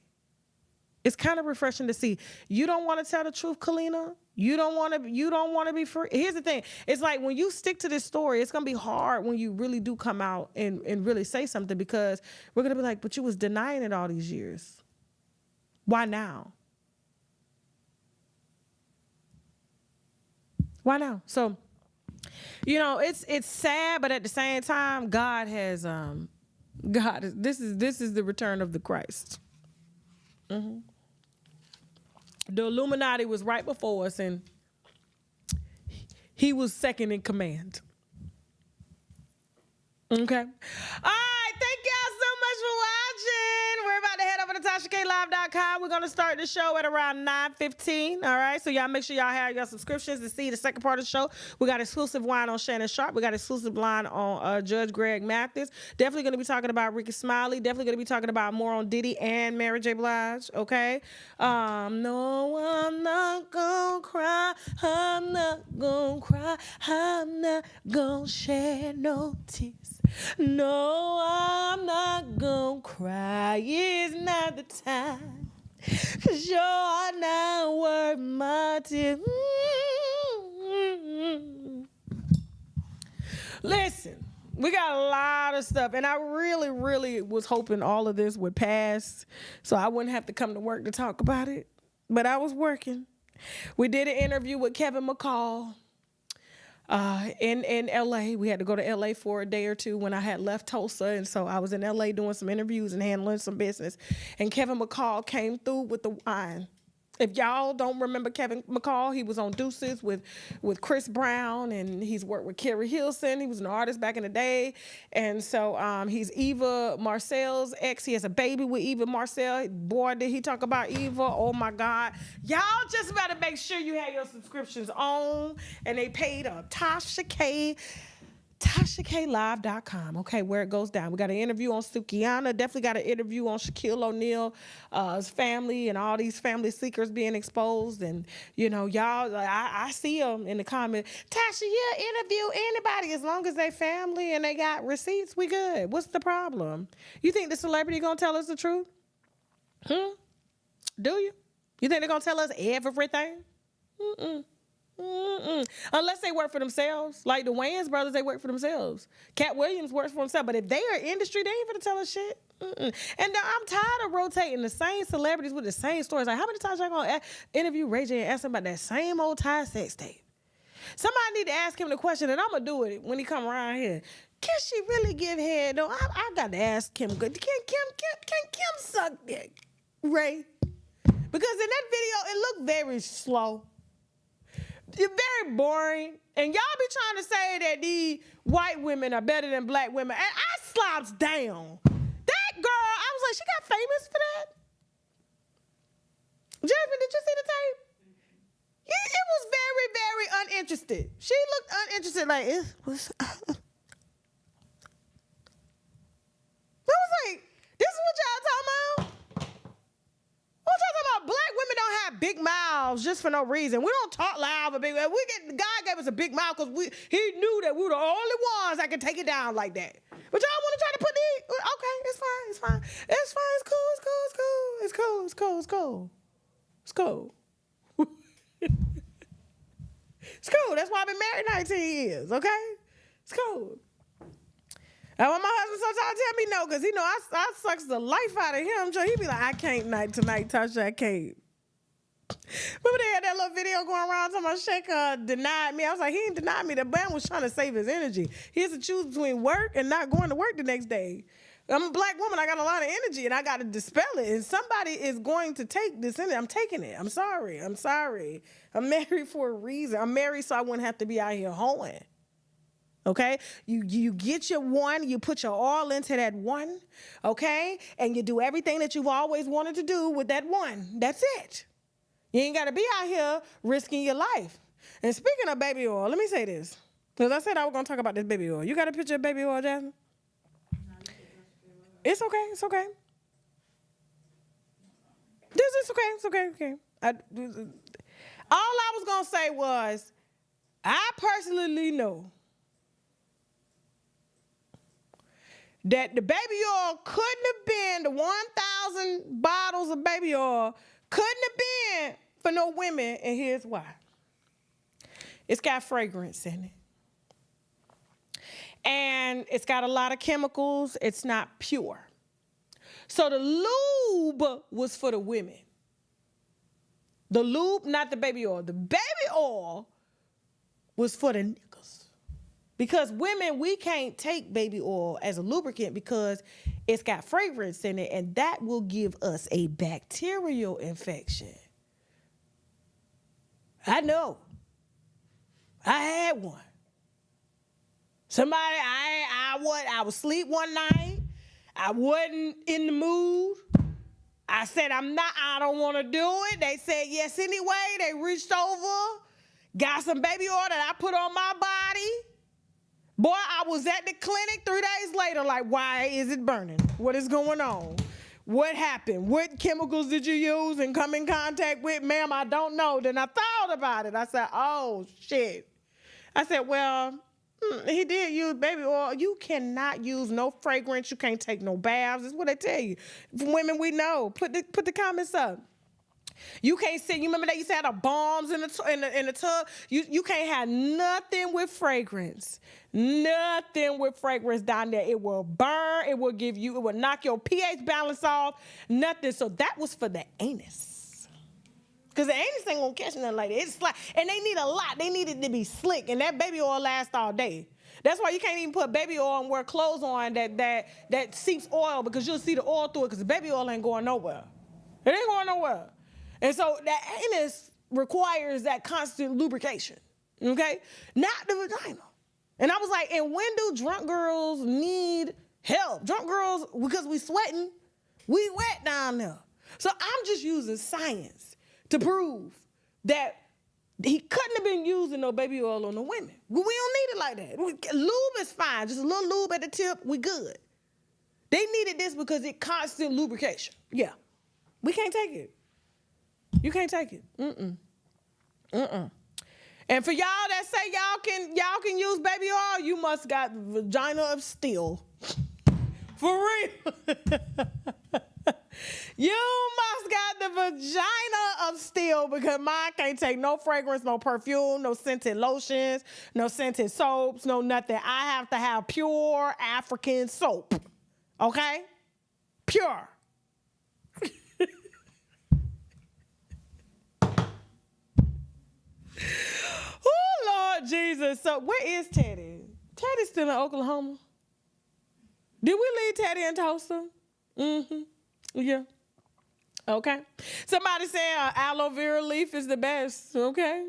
It's kind of refreshing to see. You don't want to tell the truth, Kalenna. You don't want to be free. Here's the thing. It's like when you stick to this story, it's gonna be hard when you really do come out and really say something, because we're gonna be like, but you was denying it all these years. Why now? Why now? So, you know, it's sad, but at the same time, God has this is the return of the Christ. Mm-hmm. The Illuminati was right before us, and he was second in command. Okay. All right. Thank y'all so much for watching. We're about to head over to TashaKLive.com. We're going to start the show at around 9:15. All right. So y'all make sure y'all have your subscriptions to see the second part of the show. We got exclusive wine on Shannon Sharp. We got exclusive line on Judge Greg Mathis. Definitely going to be talking about Ricky Smiley. Definitely going to be talking about more on Diddy and Mary J. Blige. Okay. No, I'm not going to cry. I'm not going to cry. I'm not going to shed no tears. No, I'm not gonna cry. It's not the time. 'Cause you're not worth my tears. Listen, we got a lot of stuff, and I really, really was hoping all of this would pass so I wouldn't have to come to work to talk about it. But I was working. We did an interview with Kevin McCall. In LA. We had to go to LA for a day or two when I had left Tulsa. And so I was in LA doing some interviews and handling some business. And Kevin McCall came through with the wine. If y'all don't remember Kevin McCall, he was on Deuces with Chris Brown, and he's worked with Kerry Hilson. He was an artist back in the day. And so he's Eva Marcel's ex. He has a baby with Eva Marcel. Boy, did he talk about Eva. Oh, my God. Y'all just better make sure you have your subscriptions on. And they paid TashaKLive.com, okay, where it goes down. We got an interview on Sukiana. Definitely got an interview on Shaquille O'Neal's family and all these family secrets being exposed. And, you know, y'all, I see them in the comments. Tasha, yeah, interview anybody. As long as they family and they got receipts, we good. What's the problem? You think the celebrity going to tell us the truth? Do you? You think they're going to tell us everything? Unless they work for themselves. Like the Wayans brothers, they work for themselves. Cat Williams works for himself. But if they are industry, they ain't gonna tell us shit. And I'm tired of rotating the same celebrities with the same stories. Like, how many times y'all gonna interview Ray J and ask him about that same old Ty sex tape? Somebody need to ask him the question, and I'm gonna do it when he come around here. Can she really give head? No, I got to ask Kim. Can Kim suck dick, Ray? Because in that video, it looked very slow. You're very boring. And y'all be trying to say that these white women are better than black women. And I slops down. That girl, I was like, she got famous for that? Jasmine, did you see the tape? It was very, very uninterested. She looked uninterested, like, it was... I was like, this is what y'all talking about? What y'all talking about? Black women don't have big mouths just for no reason. We don't talk loud, but God gave us a big mouth because he knew that we were the only ones that could take it down like that. But y'all want to try to put the, okay, it's fine. It's cool. It's cool. That's why I've been married 19 years, okay? It's cool. And when my husband sometimes tell me no, because he know I sucks the life out of him. So he be like, I can't night tonight, Tasha, I can't. Remember they had that little video going around talking about Shaq denied me. I was like, he ain't denied me. The man was trying to save his energy. He has to choose between work and not going to work the next day. I'm a black woman. I got a lot of energy, and I got to dispel it. And somebody is going to take this energy. I'm taking it. I'm sorry. I'm married for a reason. I'm married so I wouldn't have to be out here hoeing. Okay? You get your one, you put your all into that one, okay? And you do everything that you've always wanted to do with that one. That's it. You ain't got to be out here risking your life. And speaking of baby oil, let me say this. Because I said I was going to talk about this baby oil. You got a picture of baby oil, Jasmine? It's okay. It's okay. It's okay. All I was going to say was, I personally know that the baby oil couldn't have been, the 1,000 bottles of baby oil couldn't have been for no women, and here's why. It's got fragrance in it. And it's got a lot of chemicals. It's not pure. So the lube was for the women. The lube, not the baby oil. The baby oil was for the niggas. Because women, we can't take baby oil as a lubricant because it's got fragrance in it, and that will give us a bacterial infection. I know. I had one. Somebody, I was asleep one night. I wasn't in the mood. I said, I don't want to do it. They said yes anyway. They reached over, got some baby oil that I put on my body. Boy, I was at the clinic 3 days later, like, why is it burning? What is going on? What happened? What chemicals did you use and come in contact with? Ma'am, I don't know. Then I thought about it. I said, oh, shit. I said, well, he did use baby oil. You cannot use no fragrance. You can't take no baths. That's what they tell you. Women, we know. Put the comments up. You can't sit. You remember they used to have the bombs in the tub? You can't have nothing with fragrance. Nothing with fragrance down there. It will burn. It will knock your pH balance off. Nothing. So that was for the anus. Because the anus ain't gonna catch nothing like that. It's like, and they need a lot. They need it to be slick, and that baby oil lasts all day. That's why you can't even put baby oil and wear clothes on that seeps oil, because you'll see the oil through it, because the baby oil ain't going nowhere. It ain't going nowhere. And so that anus requires that constant lubrication, okay? Not the vagina. And I was like, and when do drunk girls need help? Drunk girls, because we sweating, we wet down there. So I'm just using science to prove that he couldn't have been using no baby oil on the women. We don't need it like that. Lube is fine. Just a little lube at the tip, we good. They needed this because it constant lubrication. Yeah. We can't take it. You can't take it. And for y'all that say y'all can use baby oil, you must got the vagina of steel. For real. You must got the vagina of steel, because mine can't take no fragrance, no perfume, no scented lotions, no scented soaps, no nothing. I have to have pure African soap. Okay? Pure. Oh, Lord Jesus. So where is Teddy? Teddy's still in Oklahoma. Did we leave Teddy in Tulsa? Yeah. Okay. Somebody saying aloe vera leaf is the best. Okay.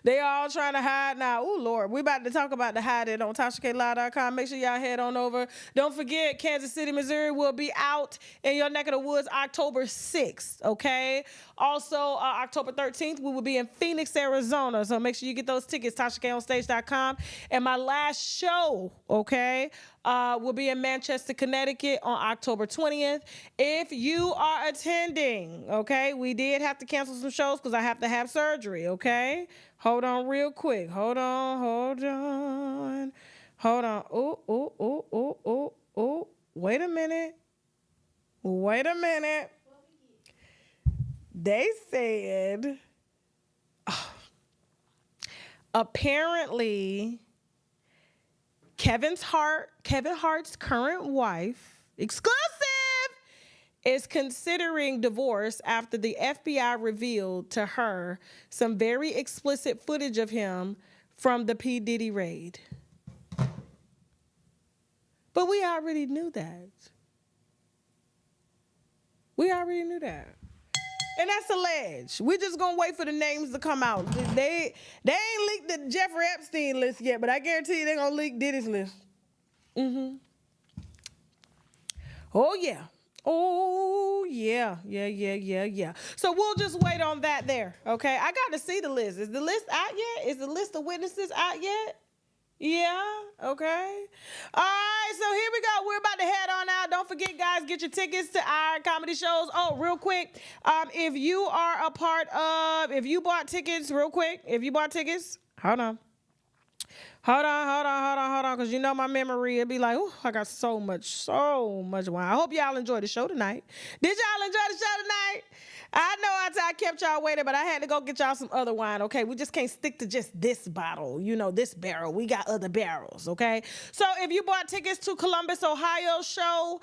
They all trying to hide now. Oh, Lord. We about to talk about the hide it on TashaKLive.com. Make sure y'all head on over. Don't forget, Kansas City, Missouri will be out in your neck of the woods October 6th, okay? Also, October 13th, we will be in Phoenix, Arizona. So make sure you get those tickets, TashaKOnStage.com. And my last show, okay, will be in Manchester, Connecticut on October 20th. If you are attending, okay, we did have to cancel some shows because I have to have surgery, okay? Hold on real quick. Hold on. Oh. Wait a minute. They said, apparently, Kevin Hart's current wife, exclusive, is considering divorce after the FBI revealed to her some very explicit footage of him from the P. Diddy raid. But we already knew that. We already knew that. And that's alleged. We're just gonna wait for the names to come out. They ain't leaked the Jeffrey Epstein list yet, but I guarantee you they're gonna leak Diddy's list. Mm-hmm. Oh yeah. Oh yeah. Yeah. So we'll just wait on that there. Okay. I got to see the list. Is the list out yet? Is the list of witnesses out yet? Yeah, okay. All right, so here we go. We're about to head on out. Don't forget, guys, get your tickets to our comedy shows. Oh, real quick, if you bought tickets, hold on, because you know my memory, it'd be like, oh, I got so much wine. I hope y'all enjoyed the show tonight. Did y'all enjoy the show tonight? I know I kept y'all waiting, but I had to go get y'all some other wine, okay? We just can't stick to just this bottle, this barrel. We got other barrels, okay? So if you bought tickets to Columbus, Ohio show,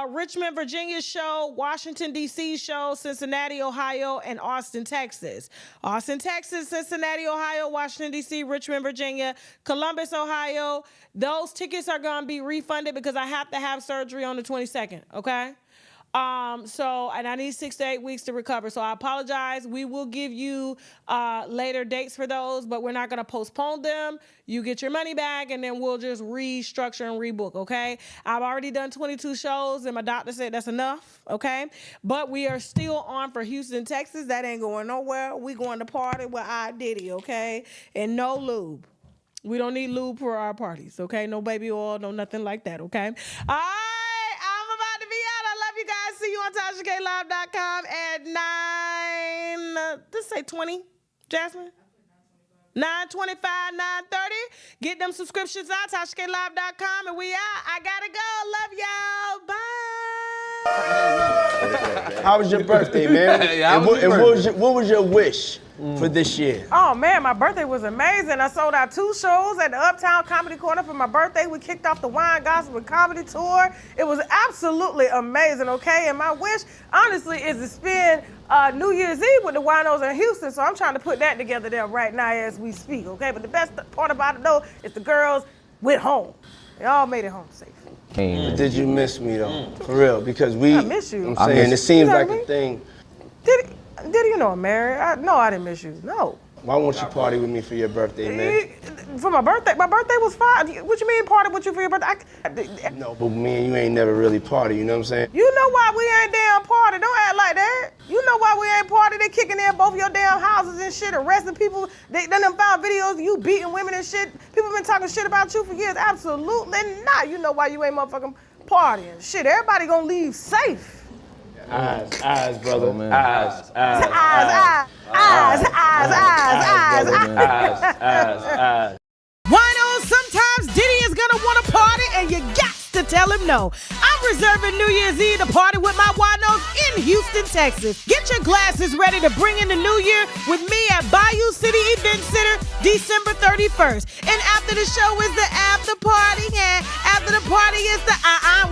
Richmond, Virginia show, Washington, D.C. show, Cincinnati, Ohio, and Austin, Texas. Austin, Texas, Cincinnati, Ohio, Washington, D.C., Richmond, Virginia, Columbus, Ohio. Those tickets are going to be refunded because I have to have surgery on the 22nd, okay? And I need 6 to 8 weeks to recover. So I apologize. We will give you later dates for those, but we're not going to postpone them. You get your money back, and then we'll just restructure and rebook, okay? I've already done 22 shows, and my doctor said that's enough, okay? But we are still on for Houston, Texas. That ain't going nowhere. We going to party with our Diddy, okay? And no lube. We don't need lube for our parties, okay? No baby oil, no nothing like that, okay? All right. See you on TashaKLive.com at 9:20, Jasmine? 9:25, 9:30. Get them subscriptions out, TashaKLive.com, and we out. I gotta go. Love y'all. Bye. How was your birthday, man? And what was your wish for this year? Oh man, my birthday was amazing. I sold out 2 shows at the Uptown Comedy Corner for my birthday. We kicked off the Wine Gospel Comedy Tour. It was absolutely amazing, okay? And my wish, honestly, is to spend New Year's Eve with the winos in Houston. So I'm trying to put that together there right now as we speak, okay? But the best part about it, though, is the girls went home. They all made it home safe. Did you miss me, though? For real, because I miss you. I'm saying, it seems like a thing. Did you know I'm married? No, I didn't miss you. No. Why won't you party with me for your birthday, man? For my birthday? My birthday was fine. What you mean party with you for your birthday? No, but me and you ain't never really party, you know what I'm saying? You know why we ain't damn party. Don't act like that. You know why we ain't party. They kicking in both your damn houses and shit, arresting people. They done found videos of you beating women and shit. People been talking shit about you for years. Absolutely not. You know why you ain't motherfucking partying. Shit, everybody gonna leave safe. Eyes, brother. Oh, Eyes. Wino, sometimes Diddy is gonna want to party and you got to tell him no. I'm reserving New Year's Eve to party with my winos in Houston, Texas. Get your glasses ready to bring in the new year with me at Bayou City Event Center December 31st. And after the show is the after party, and after the party is the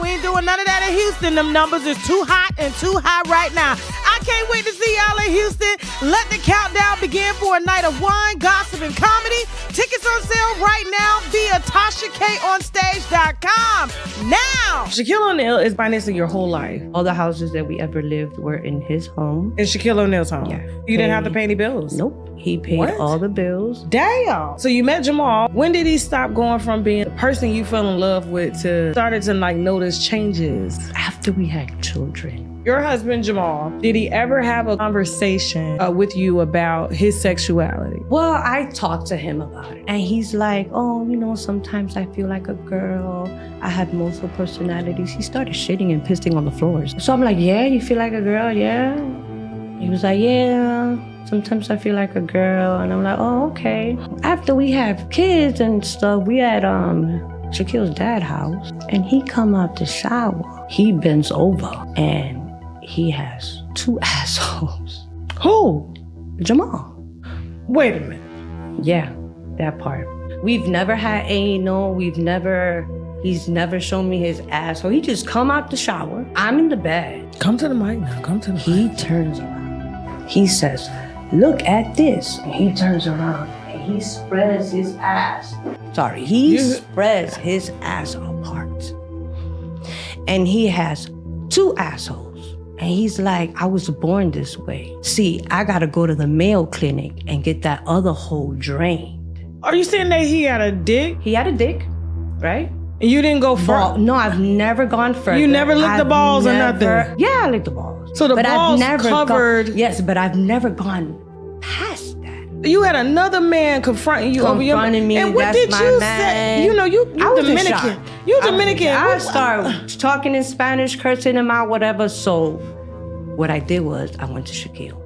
we ain't doing none of that in Houston. Them numbers is too hot and too high right now. I can't wait to see y'all in Houston. Let the countdown begin for a night of wine, gossip, and comedy. Tickets on sale right now via TashaKOnStage.com. Now! Shaquille O'Neal is financing your whole life. All the houses that we ever lived were in his home. In Shaquille O'Neal's home? Yeah. You didn't have to pay any bills? Nope. He paid all the bills. Damn. So you met Jamal. When did he stop going from being the person you fell in love with to started to notice changes? After we had children. Your husband, Jamal, did he ever have a conversation with you about his sexuality? Well, I talked to him about it. And he's like, oh, sometimes I feel like a girl. I have multiple personalities. He started shitting and pissing on the floors. So I'm like, yeah, you feel like a girl? Yeah. He was like, yeah, sometimes I feel like a girl. And I'm like, oh, okay. After we have kids and stuff, we at Shaquille's dad's house. And he come out the shower. He bends over and he has 2 assholes. Who? Jamal. Wait a minute. Yeah, that part. We've never had anal. We've never He's never shown me his asshole. He just come out the shower. I'm in the bed. Come to the mic now. Come to the mic. He turns around. He says, look at this. And he turns around and he spreads his ass. Sorry, he spreads his ass apart. And he has 2 assholes. And he's like, I was born this way. See, I gotta go to the Mayo Clinic and get that other hole drained. Are you saying that he had a dick? He had a dick, right? And you didn't go further? No, I've never gone further. You never licked the balls or nothing? Yeah, I licked the balls. So the balls covered... Yes, but I've never gone past that. You had another man confronting you over your... Confronting me, and what that's did my you man. say? You know, you Dominican. You Dominican. I started talking in Spanish, cursing him out, whatever. So what I did was I went to Shaquille.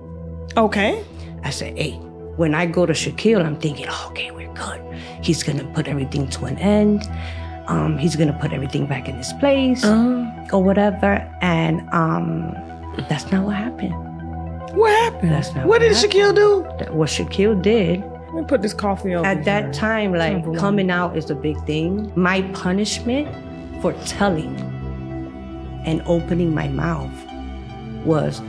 Okay. I said, hey, when I go to Shaquille, I'm thinking, oh, okay, we're good. He's gonna put everything to an end. He's gonna put everything back in his place or whatever. And that's not what happened. What happened? That's not what did Shaquille do? What Shaquille did. Let me put this coffee over At that time, like, coming out is a big thing. My punishment for telling and opening my mouth was